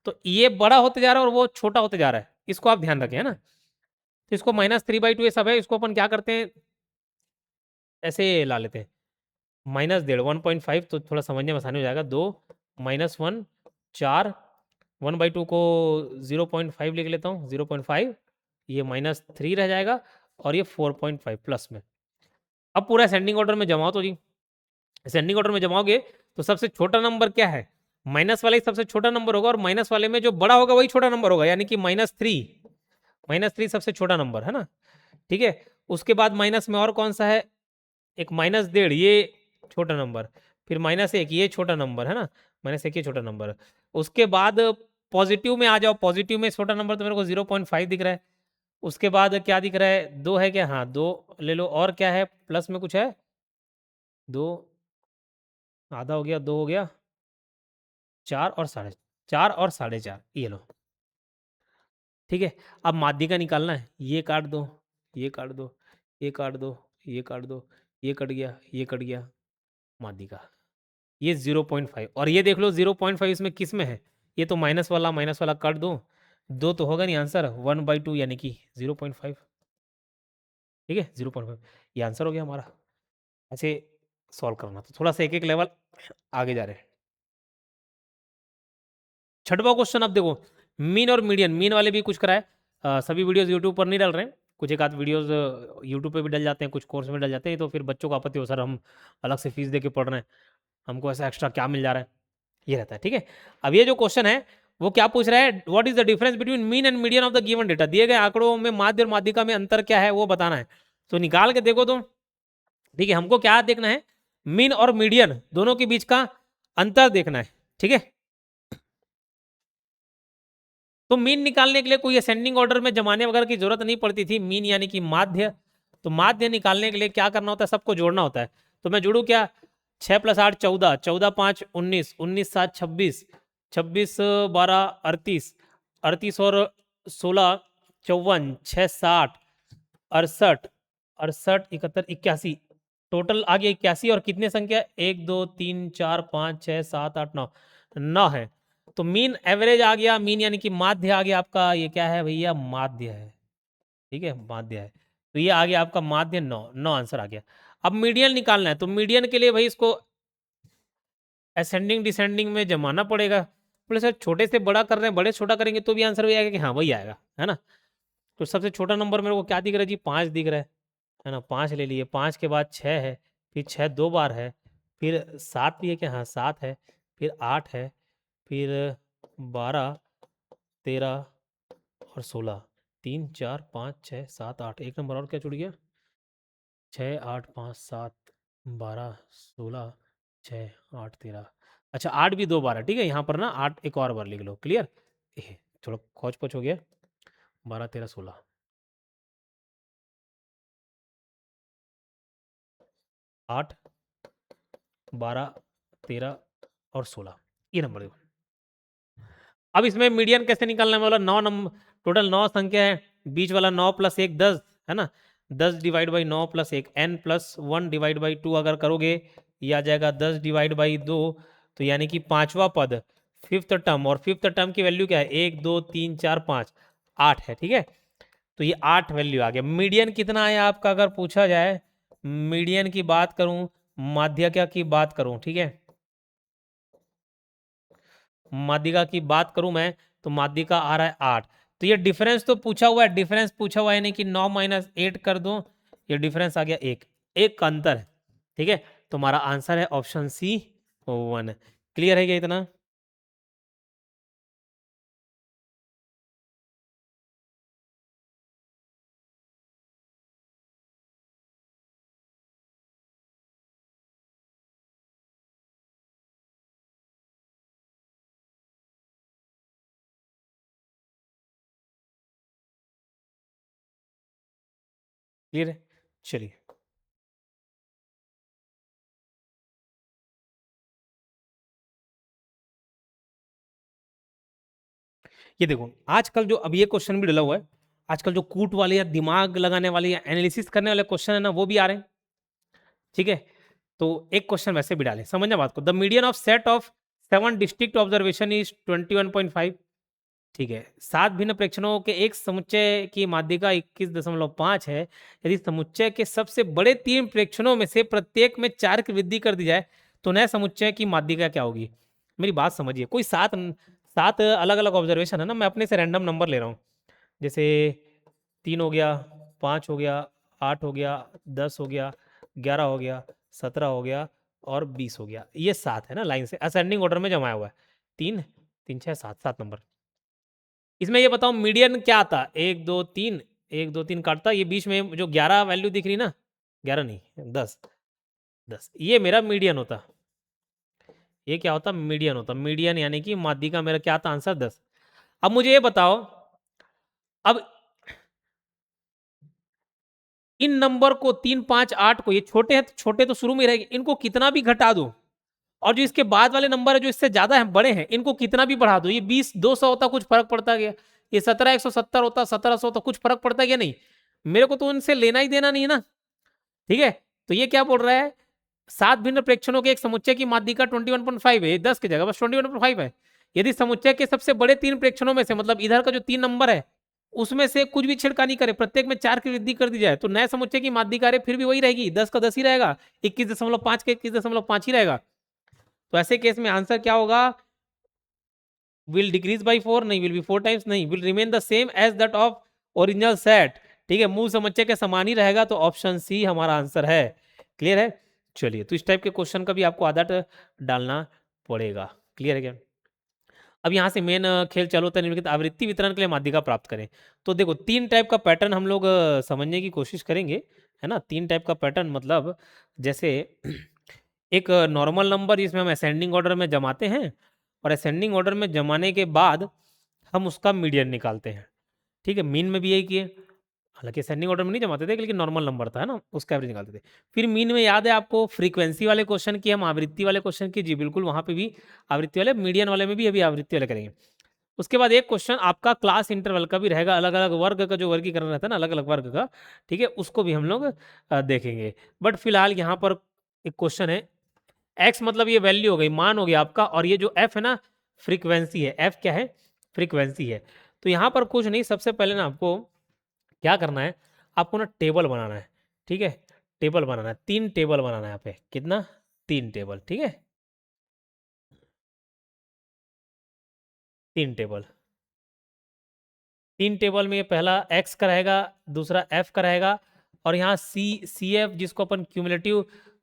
तो ये बड़ा होते जा रहा है और वो छोटा होते जा रहा है, इसको आप ध्यान रखें, है ना। तो इसको -3/2 ये सब है, इसको अपन क्या करते हैं, ऐसे ला लेते हैं, -1.5 1.5, तो थोड़ा समझने में आसानी हो जाएगा। 2 -1 4, 1/2 को 0.5 लिख लेता हूँ, 0.5, ये -3 रह जाएगा, और ये 4.5 प्लस में। अब पूरा असेंडिंग ऑर्डर में जमाओ तो जी, असेंडिंग ऑर्डर में जमाओगे तो सबसे छोटा नंबर क्या है, माइनस वाला ही सबसे छोटा नंबर होगा, और माइनस वाले में जो बड़ा होगा वही छोटा नंबर होगा, यानी कि -3, -3 सबसे छोटा नंबर है ना। ठीक है, उसके बाद माइनस में और कौन सा है, एक -1.5, ये छोटा नंबर, फिर -1 ये छोटा नंबर है ना, -1 ये छोटा नंबर है। उसके बाद पॉजिटिव में आ जाओ, पॉजिटिव में छोटा नंबर तो मेरे को 0.5 दिख रहा है। उसके बाद क्या दिख रहा है, 2 है क्या, हाँ 2 ले लो, और क्या है प्लस में कुछ है, 2 आधा हो गया, 2 हो गया, 4 और 4.5, ये लो। ठीक है, अब माध्यिका निकालना है, ये काट दो, ये काट दो, ये काट दो, ये काट दो, ये कट गया, ये कट गया, माध्यिका ये 0.5, और ये देख लो 0.5 इसमें किस में है, ये तो माइनस वाला काट दो, 2 तो होगा नहीं आंसर, 1/2 यानी कि 0.5। ठीक है, 0.5 ये आंसर हो गया हमारा। ऐसे सॉल्व करना, तो थोड़ा सा एक एक लेवल आगे जा रहे हैं। छठवां क्वेश्चन, अब देखो मीन और मीडियन, मीन वाले भी कुछ कराए, सभी वीडियोस यूट्यूब पर नहीं डाल रहे हैं, कुछ एक आध वीडियोस यूट्यूब पे भी डल जाते हैं, कुछ कोर्स में डल जाते हैं, तो फिर बच्चों को आपत्ति हो, सर हम अलग से फीस दे के पढ़ रहे हैं, हमको ऐसा एक्स्ट्रा क्या मिल जा रहा है, ये रहता है। ठीक है, अब ये जो क्वेश्चन है वो क्या पूछ रहा है, what is the difference between mean and median of the given data, दिए गए आंकड़ों में माध्य और माध्यिका में अंतर क्या है वो बताना है। तो निकाल के देखो तुम, ठीक है, हमको क्या देखना है, मीन और मीडियन दोनों के बीच का अंतर देखना है। ठीक है, तो मीन निकालने के लिए कोई असेंडिंग ऑर्डर में जमाने वगैरह की जरूरत नहीं पड़ती थी, मीन यानी कि माध्य। तो माध्य निकालने के लिए क्या करना होता है, सबको जोड़ना होता है। तो मैं जोड़ू क्या, 6 + 8 14, 14 × 5 19, 19 × 7 26, 26 × 12 38, 38 और 16 54, 6 60, 68, 68 71 81, टोटल आ गया 81। और कितने संख्या, 1 2 3 4 5 6 7 8 9, 9 है। तो मीन एवरेज आ गया, मीन यानी कि माध्य आ गया आपका, ये क्या है भैया, माध्य है। ठीक है, माध्य है। तो ये आ गया आपका माध्य, 9, 9 आंसर आ गया। अब मीडियन निकालना है, तो मीडियन के लिए भाई इसको असेंडिंग डिसेंडिंग में जमाना पड़ेगा। बोले सर छोटे से बड़ा कर रहे हैं, बड़े छोटा करेंगे तो भी आंसर वही आएगा कि हाँ वही आएगा, है ना। तो सबसे छोटा नंबर मेरे को क्या दिख रहा है जी, 5 दिख रहा है ना। 5 ले लिए, 5 के बाद 6 है, फिर 6 2 बार है, फिर 7 भी है क्या, हाँ 7 है, फिर 8 है, फिर 12 13 और 16, 3 4 5 6 7 8, एक नंबर और क्या छूट गया, 6 8 5 7 12 16 6 8 13। अच्छा 8 भी 2 बार है, ठीक है, यहाँ पर ना 8 एक और बार लिख लो, क्लियर। थोड़ा खोज पोछ हो गया, 12 13 16, 8 12 13 और 16, ये नंबर देखो। अब इसमें मीडियन कैसे निकालना है, बोला 9 नंबर, टोटल 9 संख्या है, बीच वाला 9 + 1 10, है ना। 10 divide by 9 + 1, n + 1 divide by 2 अगर करोगे ये आ जाएगा 10 डिवाइड बाई 2, तो यानी कि पांचवा पद, फिफ्थ टर्म। और फिफ्थ टर्म की वैल्यू क्या है, 1 2 3 4 5 8 है, ठीक है। तो ये 8 वैल्यू आ गया। मीडियन कितना है आपका अगर पूछा जाए, मीडियन की बात करूं, माध्यिका की बात करूं, ठीक है, माध्यिका की बात करूं मैं, तो माध्यिका आ रहा है 8। तो ये डिफरेंस तो पूछा हुआ है, डिफरेंस पूछा हुआ है, यानी कि 9 - 8 कर दो, ये डिफरेंस आ गया 1, एक का अंतर है। ठीक है, तो हमारा आंसर है ऑप्शन सी 1। क्लियर है क्या इतना। क्लियर है, चलिए। ये देखो आजकल जो अब ये क्वेश्चन भी डला हुआ है, आजकल जो कूट वाले या दिमाग लगाने वाले या एनालिसिस करने वाले क्वेश्चन है ना, वो भी आ रहे हैं। ठीक है, तो एक क्वेश्चन वैसे भी डालें, समझना बात को। The median of set of 7 district observation is 21.5। ठीक है, 7 भिन्न प्रेक्षणों के एक समुच्चय की माध्यिका 21.5 है। यदि समुच्चय के सबसे बड़े 3 प्रेक्षणों में से प्रत्येक में 4 की वृद्धि कर दी जाए तो नए समुच्चय की माध्यिका क्या होगी। मेरी बात समझिए, कोई 7 अलग अलग ऑब्जर्वेशन है ना, मैं अपने से रैंडम नंबर ले रहा हूँ, जैसे 3 हो गया, 5 हो गया, 8 हो गया, 10 हो गया, 11 हो गया, 17 हो गया और 20 हो गया। ये 7 है ना, लाइन से असेंडिंग ऑर्डर में जमाया हुआ है, 3 3 6 7, 7 नंबर। इसमें ये बताओ मीडियन क्या आता, 1 2 3, 1 2 3 काटता, ये बीच में जो 11 वैल्यू दिख रही ना, 11 नहीं 10, 10 ये मेरा मीडियन होता। ये क्या होता, मीडियन होता। मीडियन यानी कि माध्यिका मेरा क्या आता, आंसर 10। अब मुझे ये बताओ, अब इन नंबर को 3 5 8 को, ये छोटे हैं तो छोटे तो शुरू में रहेंगे, इनको कितना भी घटा दो, और जो इसके बाद वाले नंबर है जो इससे ज्यादा है, बड़े हैं, इनको कितना भी बढ़ा दो, ये 20 200 होता कुछ फर्क पड़ता गया, ये 17 170 होता, 1700 होता, कुछ फर्क पड़ता गया नहीं। मेरे को तो उनसे लेना ही देना नहीं है ना। ठीक है, तो ये क्या बोल रहा है, 7 भिन्न प्रेक्षणों के एक समुच्चय की माध्यिका 21.5 है, 10 की जगह बस 21.5 है। यदि समुच्चय के सबसे बड़े 3 प्रेक्षणों में से, मतलब इधर का जो 3 नंबर है उसमें से कुछ भी छेड़खानी करे, प्रत्येक में 4 की वृद्धि कर दी जाए, तो नए समुच्चय की माध्यिका फिर भी वही रहेगी, 10 का 10 ही रहेगा, 21.5 का 21.5 ही रहेगा। तो ऐसे केस में आंसर क्या होगा, विल डिक्रीज बाई 4 नहीं, विल बी 4 टाइम्स नहीं, will remain the same as that of original set. ठीक है, मूल समुच्चय के समान ही रहेगा, तो ऑप्शन सी हमारा आंसर है। क्लियर है, चलिए। तो इस टाइप के क्वेश्चन का भी आपको आदत डालना पड़ेगा। क्लियर है क्या। अब यहाँ से मेन खेल चालू होता है, निम्नलिखित आवृत्ति वितरण के लिए माध्यिका प्राप्त करें। तो देखो 3 टाइप का पैटर्न हम लोग समझने की कोशिश करेंगे, है ना, 3 टाइप का पैटर्न मतलब जैसे एक नॉर्मल नंबर जिसमें हम असेंडिंग ऑर्डर में जमाते हैं, और असेंडिंग ऑर्डर में जमाने के बाद हम उसका मीडियन निकालते हैं। ठीक है, मीन में भी यही किए, हालांकि असेंडिंग ऑर्डर में नहीं जमाते थे, लेकिन नॉर्मल नंबर था, है ना, उसका एवरेज निकालते थे। फिर मीन में याद है आपको फ्रीक्वेंसी वाले क्वेश्चन की, हम आवृत्ति वाले क्वेश्चन की, जी बिल्कुल, वहां पे भी आवृत्ति वाले, मीडियन वाले में भी अभी आवृत्ति वाले करेंगे। उसके बाद एक क्वेश्चन आपका क्लास इंटरवल का भी रहेगा, अलग अलग वर्ग का जो वर्गीकरण रहता है ना, अलग अलग वर्ग का, ठीक है, उसको भी हम लोग देखेंगे। बट फिलहाल यहाँ पर एक क्वेश्चन है, एक्स मतलब ये वैल्यू हो गई, मान हो गया आपका, और ये जो एफ है ना, फ्रीक्वेंसी है, एफ क्या है, फ्रीक्वेंसी है। तो यहाँ पर कुछ नहीं, सबसे पहले ना आपको क्या करना है, आपको ना टेबल बनाना है, ठीक है, टेबल बनाना है, 3 टेबल बनाना है यहाँ पे, कितना, 3 टेबल, ठीक है, 3 टेबल। 3 टेबल में ये पहला एक्स का रहेगा, दूसरा एफ का रहेगा, और यहाँ सी एफ जिसको अपन क्यूमुलेटिव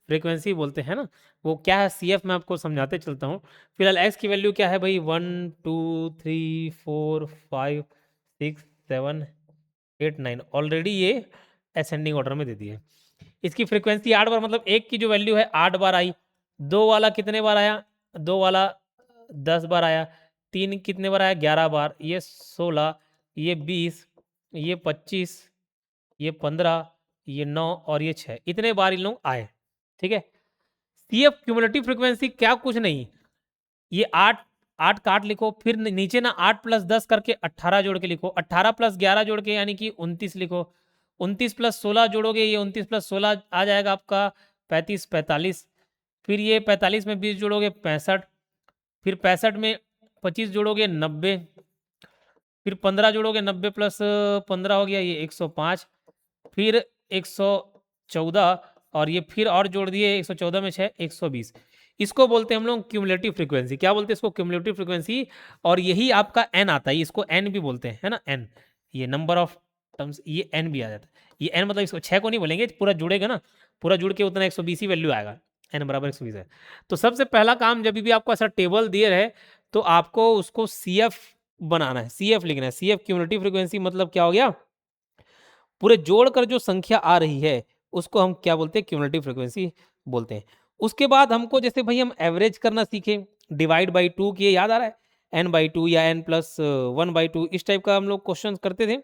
फ्रीक्वेंसी बोलते हैं ना, वो क्या है सी एफ, मैं आपको समझाते चलता हूँ। फिलहाल एक्स की वैल्यू क्या है भाई, 1 2 3 4 5 6 7 8 9, ऑलरेडी ये असेंडिंग ऑर्डर में दे दी है। इसकी फ्रीक्वेंसी 8 बार, मतलब एक की जो वैल्यू है 8 बार आई, दो वाला कितने बार आया, दो वाला 10 बार आया, तीन कितने बार आया, 11 बार, ये 16, ये 20, ये 25, ये 15, ये 9 और ये 6, इतने बार इन लोग आए, ठीक है। सी एफ क्यूमुलेटिव फ्रीक्वेंसी क्या, कुछ नहीं, ये 8, 8 काट लिखो, फिर नीचे ना 8 + 10 करके 18 जोड़ के लिखो, 18 + 11 जोड़ के यानी कि 29 लिखो, 29 + 16 जोड़ोगे, ये 29 + 16 आ जाएगा आपका 35, 45, फिर ये 45 में 20 जोड़ोगे 65, फिर 65 में 25 जोड़ोगे 90, फिर 15 जोड़ोगे, 90 + 15 हो गया ये 105, फिर 114, और ये फिर और जोड़ दिए 114 में 6, 120। इसको बोलते हैं हम लोग क्यूमुलेटिव फ्रीक्वेंसी, क्या बोलते हैं इसको, क्यूमुलेटिव फ्रीक्वेंसी। और यही आपका एन आता है, इसको एन भी बोलते हैं, है ना, एन, ये नंबर ऑफ टर्म्स, ये एन भी आ जाता है। ये एन मतलब इसको 6 को नहीं बोलेंगे, पूरा जुड़ेगा ना, पूरा जुड़ के उतना 120 ही वैल्यू आएगा, एन बराबर 120 है। तो सबसे पहला काम, जब भी आपको ऐसा टेबल दिए रहे, तो आपको उसको सी एफ बनाना है, सी एफ लिखना है। सी एफ क्यूमुलेटिव फ्रीक्वेंसी मतलब क्या हो गया, पूरे जोड़कर जो संख्या आ रही है उसको हम क्या बोलते हैं, क्यूमुलेटिव फ्रीक्वेंसी बोलते हैं। उसके बाद हमको जैसे भाई हम एवरेज करना सीखे, डिवाइड बाई 2 किए, याद आ रहा है, n/2 या n+1/2, इस टाइप का हम लोग क्वेश्चन करते थे।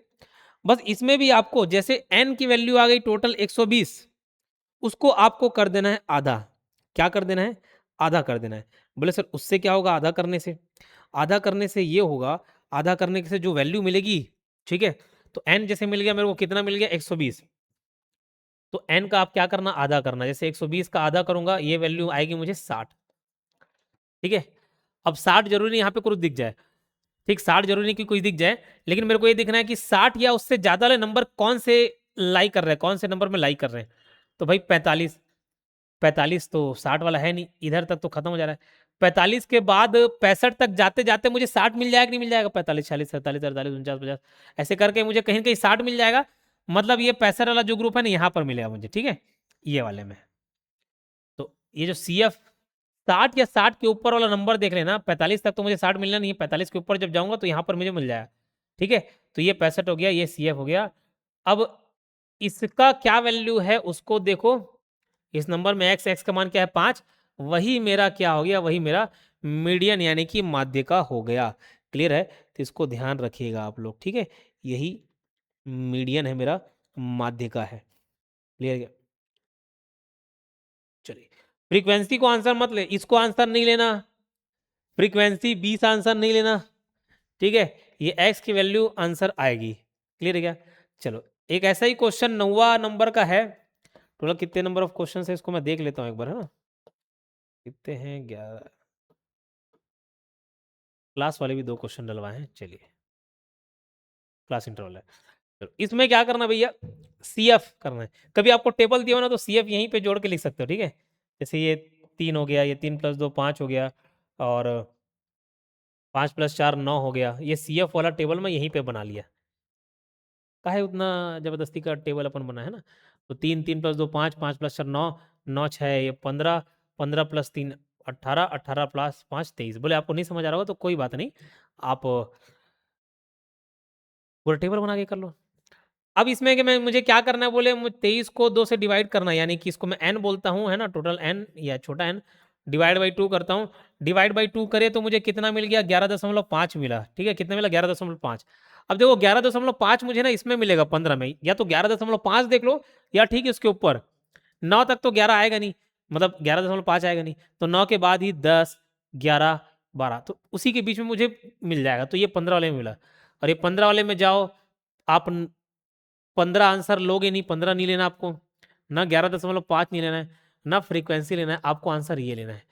बस इसमें भी आपको जैसे n की वैल्यू आ गई टोटल 120, उसको आपको कर देना है आधा। क्या कर देना है, आधा कर देना है। बोले सर उससे क्या होगा आधा करने से, आधा करने से ये होगा, आधा करने से जो वैल्यू मिलेगी, ठीक है, तो n जैसे मिल गया मेरे को, कितना मिल गया, 120, तो n का आप क्या करना, आधा करना। जैसे 120 का आधा करूंगा, ये वैल्यू आएगी मुझे 60, ठीक है। अब 60 जरूरी नहीं यहाँ पे कुछ दिख जाए, ठीक, 60 जरूरी नहीं कि कुछ दिख जाए, लेकिन मेरे को ये दिखना है कि 60 या उससे ज्यादा वाले नंबर कौन से लाई कर रहे हैं, कौन से नंबर में लाई कर रहे हैं। तो भाई 45, 45 तो 60 वाला है नहीं, इधर तक तो खत्म हो जा रहा है। 45 के बाद 65 तक जाते जाते मुझे 60 मिल जाएगा, नहीं मिल जाएगा, 45, 46, 47, 48, 49, 50, ऐसे करके मुझे कहीं कहीं 60 मिल जाएगा। मतलब ये 65 वाला जो ग्रुप है ना, यहाँ पर मिलेगा मुझे, ठीक है, ये वाले में। तो ये जो सी एफ 60 या 60 के ऊपर वाला नंबर देख लेना, 45 तक तो मुझे 60 मिलना नहीं है, 45 के ऊपर जब जाऊंगा तो यहाँ पर मुझे मिल जाएगा, ठीक है। तो ये 65 हो गया, ये सी एफ हो गया। अब इसका क्या वैल्यू है उसको देखो, इस नंबर में एक्स, एक्स का मान क्या है 5, वही मेरा क्या हो गया, वही मेरा मीडियन यानी कि माध्य का हो गया। क्लियर है, तो इसको ध्यान रखिएगा आप लोग, ठीक है, यही मीडियन है मेरा, माध्य का है। क्लियर है, चलिए। फ्रीक्वेंसी को आंसर मत ले, इसको आंसर नहीं लेना, फ्रीक्वेंसी 20 आंसर नहीं लेना, ठीक है, ये एक्स की वैल्यू आंसर आएगी। क्लियर है क्या, चलो एक ऐसा ही क्वेश्चन 9वां नंबर का है, टोटल कितने नंबर ऑफ क्वेश्चन है इसको मैं देख लेता हूँ एक बार, है ना, कितने हैं, 11, क्लास वाले भी 2 क्वेश्चन डलवाए हैं, चलिए, क्लास इंटरवल है। तो इसमें क्या करना भैया, सी एफ करना है। कभी आपको टेबल दिया हो ना, तो सी एफ यहीं पे जोड़ के लिख सकते हो, ठीक है। जैसे ये 3 हो गया, ये 3 + 2 5 हो गया, और 5 + 4 9 हो गया, ये सी एफ वाला टेबल मैं यहीं पे बना लिया। काहे उतना जबरदस्ती का टेबल अपन बना है ना। तो 3, 3 + 2 5, 5 + 4 9, 9 6 ये 15, 15 + 3 18, 18 + 5 23। बोले आपको नहीं समझ आ रहा होगा तो कोई बात नहीं, आप पूरा टेबल बना के कर लो। अब इसमें कि मैं मुझे क्या करना है, बोले 23 को 2 से डिवाइड करना है, यानी कि इसको मैं n बोलता हूँ, है ना, टोटल n या छोटा n डिवाइड बाई 2 करता हूँ। डिवाइड बाई 2 करे तो मुझे कितना मिल गया, 11.5 मिला। ठीक है, कितना मिला, 11.5। अब देखो 11.5 मुझे ना इसमें मिलेगा 15 में, या तो 11.5 देख लो, या ठीक है उसके ऊपर 9 तक तो 11 आएगा नहीं, मतलब 11.5 आएगा नहीं, तो 9 के बाद ही 10, 11, 12, तो उसी के बीच में मुझे मिल जाएगा। तो ये 15 वाले में मिला, और ये 15 वाले में जाओ आप, 15 आंसर लोगे नहीं, 15 नहीं लेना आपको, ना 11.5 नहीं लेना है, ना फ्रीक्वेंसी लेना है, आपको आंसर ये लेना है,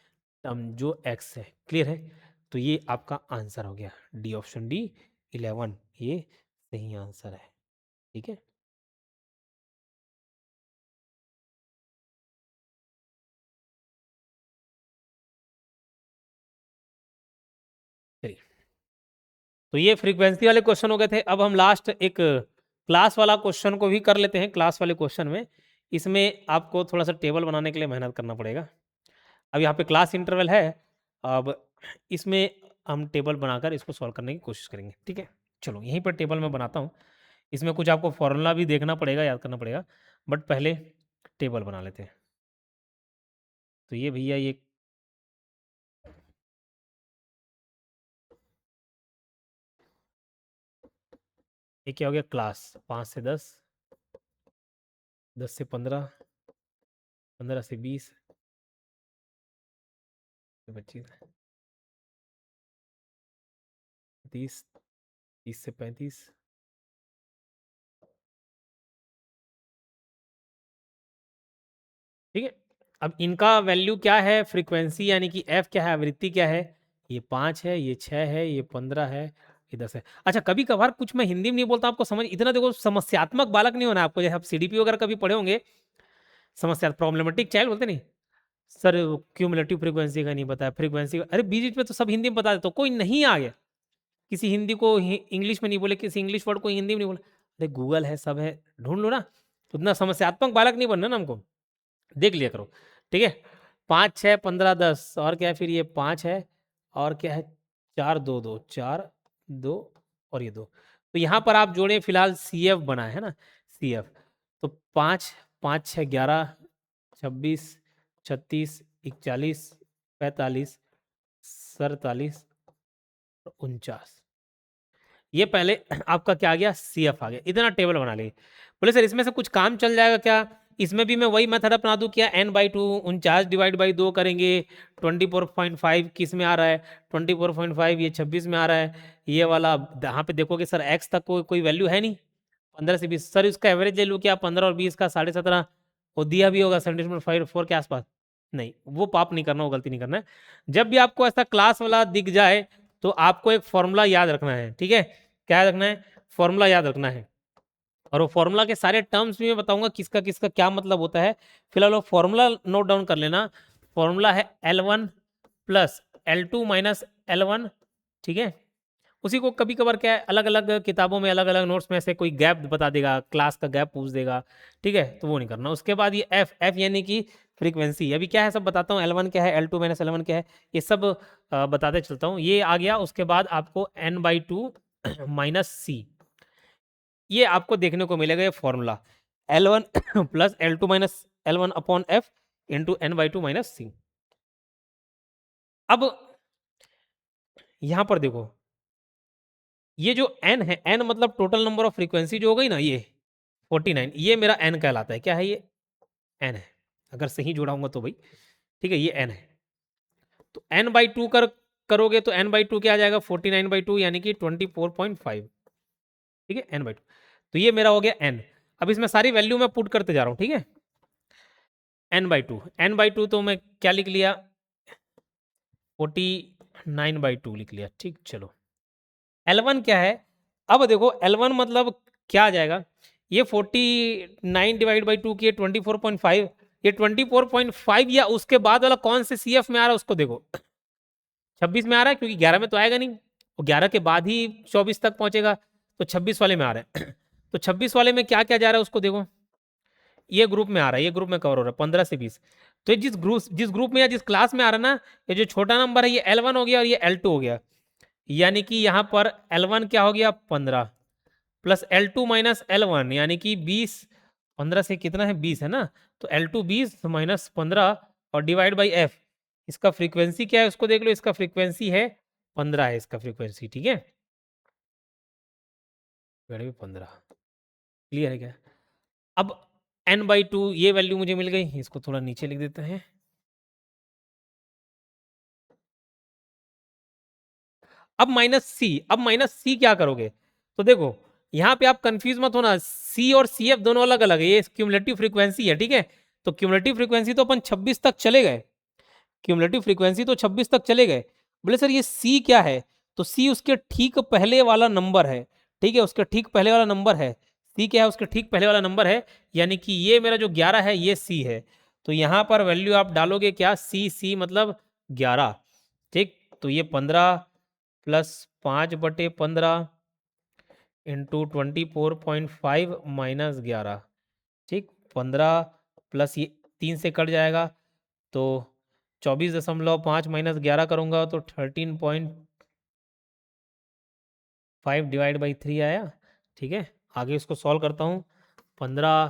टर्म जो एक्स है। क्लियर है? तो ये आपका आंसर हो गया, डी, ऑप्शन डी 11 ये सही आंसर है। ठीक है, चलिए, तो ये फ्रीक्वेंसी वाले क्वेश्चन हो गए थे। अब हम लास्ट एक क्लास वाला क्वेश्चन को भी कर लेते हैं। क्लास वाले क्वेश्चन में, इसमें आपको थोड़ा सा टेबल बनाने के लिए मेहनत करना पड़ेगा। अब यहाँ पे क्लास इंटरवल है, अब इसमें हम टेबल बनाकर इसको सॉल्व करने की कोशिश करेंगे। ठीक है, चलो यहीं पर टेबल मैं बनाता हूँ। इसमें कुछ आपको फॉर्मूला भी देखना पड़ेगा, याद करना पड़ेगा, बट पहले टेबल बना लेते हैं। तो ये भैया ये क्या हो गया, क्लास 5 से 10, 10 से 15, 15 से 20, 25, 30, 30 से 35। ठीक है, अब इनका वैल्यू क्या है, फ्रीक्वेंसी यानी कि एफ क्या है, आवृत्ति क्या है, ये 5 है, ये 6 है, ये 15 है, ये 10 है। अच्छा, कभी कभार कुछ मैं हिंदी में नहीं बोलता, आपको समझ इतना, देखो समस्यात्मक बालक नहीं होना आपको, जैसे आप सीडीपी वगैरह कभी पढ़े होंगे, समस्या प्रॉब्लमेटिक चाइल्ड बोलते नहीं सर, क्यूमुलेटिव फ्रीक्वेंसी का नहीं बताया, फ्रीक्वेंसी का, अरे बीच बीच में तो सब हिंदी में बता देते, तो कोई नहीं आ गया, किसी हिंदी को इंग्लिश में नहीं बोले, किसी इंग्लिश वर्ड को हिंदी में नहीं बोले, अरे गूगल है, सब है, ढूंढ लो ना। उतना समस्यात्मक बालक नहीं बनना ना हमको, देख लिया करो। ठीक है, 5, 6, 15, 10, और क्या है फिर, ये 5 है, और क्या है, 4, 2, 2, 4, 2, और ये 2, तो यहाँ पर आप जोड़े, फिलहाल सी एफ बना है ना, सी एफ, तो 5, 5, 6, 11, 26, 36, 41, 45, 47, 49, ये पहले आपका क्या आ गया, सी एफ आ गया। इतना टेबल बना लिए। बोले सर इसमें से कुछ काम चल जाएगा क्या, इसमें भी मैं वही मेथड अपना दूं क्या, n/2 49 डिवाइड बाई 2 करेंगे, 24.5 किस में आ रहा है, 24.5 ये 26 में आ रहा है, ये वाला यहाँ पे देखोगे सर x तक कोई वैल्यू है नहीं, 15 से 20, सर इसका एवरेज ले लूँ क्या, 15 और 20 का 17.5, वो दिया भी होगा 17.54 के आसपास, नहीं वो पाप नहीं करना, वो गलती नहीं करना है। जब भी आपको ऐसा क्लास वाला दिख जाए तो आपको एक फॉर्मूला याद रखना है। ठीक है, क्या याद रखना है, फॉर्मूला याद रखना है, और वो फॉर्मूला के सारे टर्म्स भी मैं बताऊंगा किसका किसका क्या मतलब होता है। फिलहाल वो फॉर्मूला नोट डाउन कर लेना, फॉर्मूला है L1 plus L2 minus L1। ठीक है, उसी को कभी कभार क्या है, अलग अलग किताबों में अलग अलग नोट्स में से कोई गैप बता देगा, क्लास का गैप पूछ देगा। ठीक है, तो वो नहीं करना। उसके बाद ये एफ, एफ यानी कि फ्रीक्वेंसी, अभी क्या है सब बताता हूँ, L1 क्या है, L2 माइनस L1 क्या है, ये सब बताते चलता हूँ। ये आ गया, उसके बाद आपको n/2 माइनस सी, ये आपको देखने को मिलेगा, ये formula L1 plus L2 minus L1 upon F into n/2 minus C. अब यहां पर देखो, ये जो n है, n मतलब टोटल नंबर ऑफ फ्रीक्वेंसी जो हो गई ना, ये 49, ये मेरा n कहलाता है। क्या है ये, n है, अगर सही जोड़ाऊंगा तो भाई। ठीक है, ये n है, तो n/2 करोगे तो n/2 क्या आ जाएगा, 49/2 यानी कि 24.5। ठीक है, n/2, तो ये मेरा हो गया n। अब इसमें सारी वैल्यू मैं पुट करते जा रहा हूँ। ठीक है, n/2, n/2 तो मैं क्या लिख लिया, 49/2 लिख लिया। ठीक, चलो L1 क्या है, अब देखो L1 मतलब क्या आ जाएगा, ये 49 डिवाइड बाई 2 की 24.5, ये 24.5 या उसके बाद वाला कौन से सी एफ में आ रहा है उसको देखो, 26 में आ रहा है, क्योंकि 11 में तो आएगा नहीं, वो 11 के बाद ही 24 तक पहुंचेगा, तो 26 वाले में आ रहा है। तो 26 वाले में क्या क्या जा रहा है उसको देखो, ये ग्रुप में आ रहा है, ये ग्रुप में कवर हो रहा है 15 से 20। तो जिस ग्रुप में या जिस क्लास में आ रहा है ना, ये जो छोटा नंबर है ये L1 हो गया और ये L2 हो गया, यानी कि यहाँ पर L1 क्या हो गया 15, प्लस L2 माइनस L1 यानी कि 20, 15 से कितना है 20 है ना, तो L2 20 माइनस 15 और डिवाइड बाई F। इसका फ्रीक्वेंसी क्या है उसको देख लो, इसका फ्रीक्वेंसी है 15 है इसका फ्रीक्वेंसी, ठीक है 15। क्लियर है क्या? अब n/2 ये वैल्यू मुझे मिल गई, इसको थोड़ा नीचे लिख देते हैं। अब माइनस सी क्या करोगे? तो देखो यहाँ पे आप कंफ्यूज मत होना, सी और सी एफ दोनों अलग अलग है, ये क्यूमुलेटिव फ्रीक्वेंसी है, ठीक है। तो क्यूमुलेटिव फ्रीक्वेंसी तो अपन 26 तक चले गए, क्यूमुलेटिव फ्रीक्वेंसी तो 26 तक चले गए। बोले सर ये सी क्या है? तो सी उसके ठीक पहले वाला नंबर है, ठीक है, उसके ठीक पहले वाला नंबर है। सी क्या है? उसके ठीक पहले वाला नंबर है, यानी कि ये मेरा जो 11 है ये सी है। तो यहाँ पर वैल्यू आप डालोगे क्या? सी मतलब 11, ठीक। तो ये 15 प्लस 5/15 इंटू 24.5 माइनस 11, ठीक। 15 प्लस ये 3 से कट जाएगा, तो 24.5 माइनस 11 करूंगा तो 13.5 डिवाइड बाई 3 आया, ठीक है। आगे इसको सॉल्व करता हूँ। 15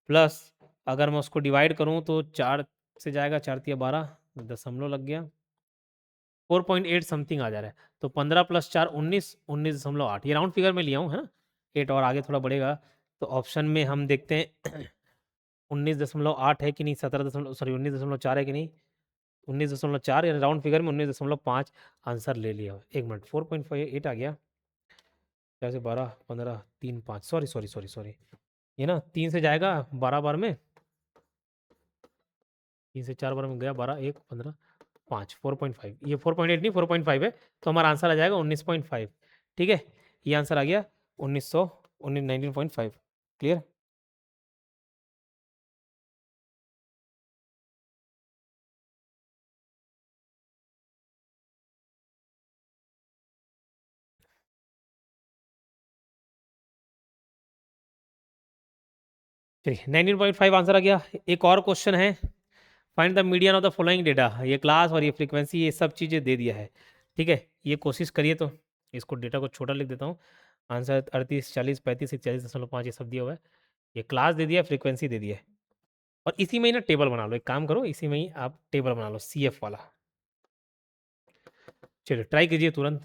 प्लस अगर मैं उसको डिवाइड करूँ तो 4 से जाएगा, 4 तिया 12, दशमलव लग गया, 4.8 समथिंग आ जा रहा है। तो 15 प्लस 4 19, 19.8, ये राउंड फिगर में लिया हूँ है ना, 8 और आगे थोड़ा बढ़ेगा। तो ऑप्शन में हम देखते हैं 19.8 है कि नहीं, 19.4 है कि नहीं, 19.4 यानी राउंड फिगर में 19.5 आंसर ले लिया। एक मिनट, 4.58 आ गया, जैसे 12 15 3 5, सॉरी सॉरी सॉरी सॉरी, ये ना 3 से जाएगा 12 बार में, 3 से 4 बार में गया 12 1 15 5, 4.5, ये 4.8 नहीं 4.5 है, तो हमारा आंसर आ जाएगा 19.5, ठीक है। ये आंसर आ गया 19.5। क्लियर? चलिए 19.5 आंसर आ गया। एक और क्वेश्चन है, find the median of the following data. ये क्लास और ये फ्रीक्वेंसी ये सब चीज़ें दे दिया है, ठीक है। ये कोशिश करिए, तो इसको डेटा को छोटा लिख देता हूँ। आंसर 38 40 35 41.5 ये सब दिया हुआ है। ये क्लास दे दिया, फ्रीक्वेंसी दे दिया है, और इसी में ही ना टेबल बना लो, एक काम करो इसी में ही आप टेबल बना लो सी एफ वाला। चलिए ट्राई कीजिए तुरंत।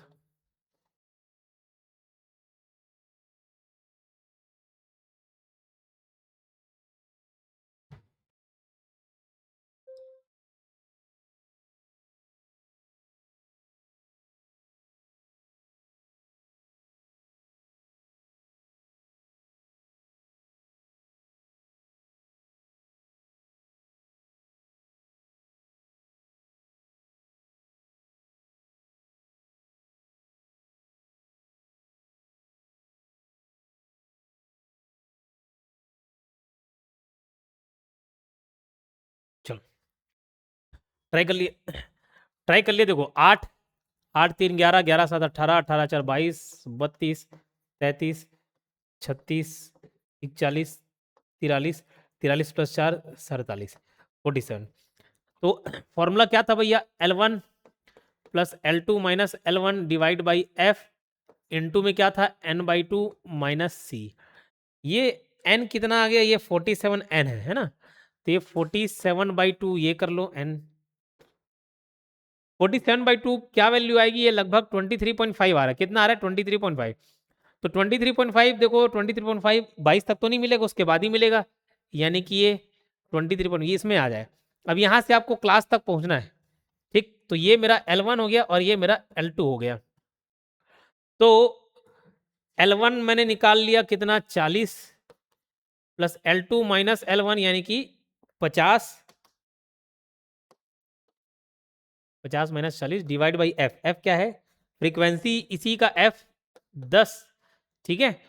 चलो ट्राई कर लिए, ट्राई कर लिए। देखो 8 8 3 11, 11 7 18, 18 4 22, 32 33 36 41 43, 43 प्लस 4 47, 47। तो फॉर्मूला क्या था भैया? L1 plus L2 minus L1 divide by F, into में क्या था n/2 माइनस सी। ये n कितना आ गया? ये 47n है ना, तो ये 47/2 ये कर लो n, 47/2 क्या वैल्यू आएगी? ये लगभग 23.5 आ रहा है। कितना आ रहा है? 23.5। तो 23.5 देखो, 23.5 22 तक तो नहीं मिलेगा, उसके बाद ही मिलेगा, यानी कि ये 23 ये इसमें आ जाए। अब यहाँ से आपको क्लास तक पहुँचना है, ठीक। तो ये मेरा L1 हो गया और ये मेरा L2 हो गया। तो L1 मैंने निकाल लिया कितना? 40 प्लस L2 माइनस L1 यानी कि 50, 50 minus 40 divide by F. F क्या है? फ्रीक्वेंसी, इसी का एफ 10, ठीक है।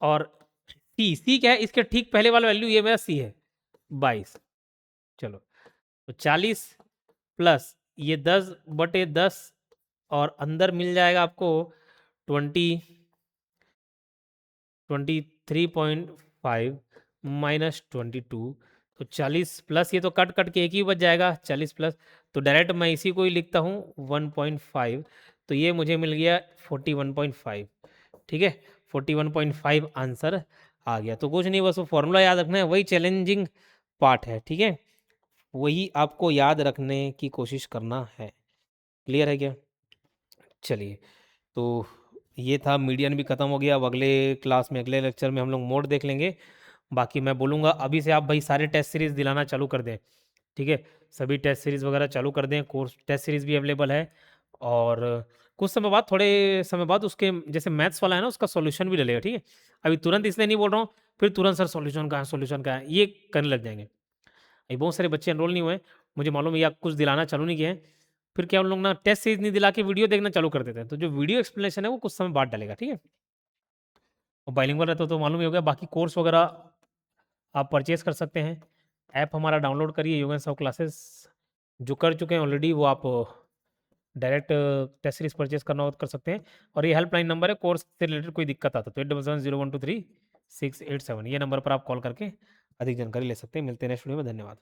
और सी, सी क्या है? इसके ठीक पहले वाला वैल्यू ये मेरा सी है 22। चलो तो 40 प्लस ये 10/10 और अंदर मिल जाएगा आपको 23.5 माइनस 22। तो 40 प्लस ये तो कट कट के एक ही बच जाएगा, 40 प्लस, तो डायरेक्ट मैं इसी को ही लिखता हूँ 1.5। तो ये मुझे मिल गया 41.5, ठीक है। 41.5 आंसर आ गया। तो कुछ नहीं, बस वो फॉर्मूला याद रखना है, वही चैलेंजिंग पार्ट है, ठीक है, वही आपको याद रखने की कोशिश करना है। क्लियर है क्या? चलिए, तो ये था, मीडियन भी खत्म हो गया। अब अगले क्लास में, अगले लेक्चर में हम लोग मोड देख लेंगे। बाकी मैं बोलूँगा अभी से आप भाई सारे टेस्ट सीरीज दिलाना चालू कर दें, ठीक है, सभी टेस्ट सीरीज वगैरह चालू कर दें, कोर्स टेस्ट सीरीज भी अवेलेबल है। और कुछ समय बाद, थोड़े समय बाद उसके जैसे मैथ्स वाला है ना, उसका सॉल्यूशन भी डलेगा, ठीक है। अभी तुरंत इसलिए नहीं बोल रहा हूँ, फिर तुरंत सर सॉल्यूशन कहाँ है, सॉल्यूशन कहाँ है, ये करने लग जाएंगे। अभी बहुत सारे बच्चे एनरोल नहीं हुए, मुझे मालूम है, या कुछ दिलाना चालू नहीं किए हैं, फिर क्या उन लोग ना टेस्ट सीरीज नहीं दिला के वीडियो देखना चालू कर देते हैं। तो जो वीडियो एक्सप्लेनेशन है वो कुछ समय बाद डलेगा, ठीक है। और बाइलिंगुअल रहता तो मालूम ही हो गया। बाकी कोर्स वगैरह आप परचेज कर सकते हैं, ऐप हमारा डाउनलोड करिए, योगेंद्र साहु क्लासेस। जो कर चुके हैं ऑलरेडी वो आप डायरेक्ट टेस्ट सीरीज परचेज करना हो तो कर सकते हैं। और ये हेल्पलाइन नंबर है, कोर्स से रिलेटेड कोई दिक्कत आता तो 8770123687, ये नंबर पर आप कॉल करके अधिक जानकारी ले सकते हैं। मिलते हैं नेक्स्ट वीडियो में, धन्यवाद।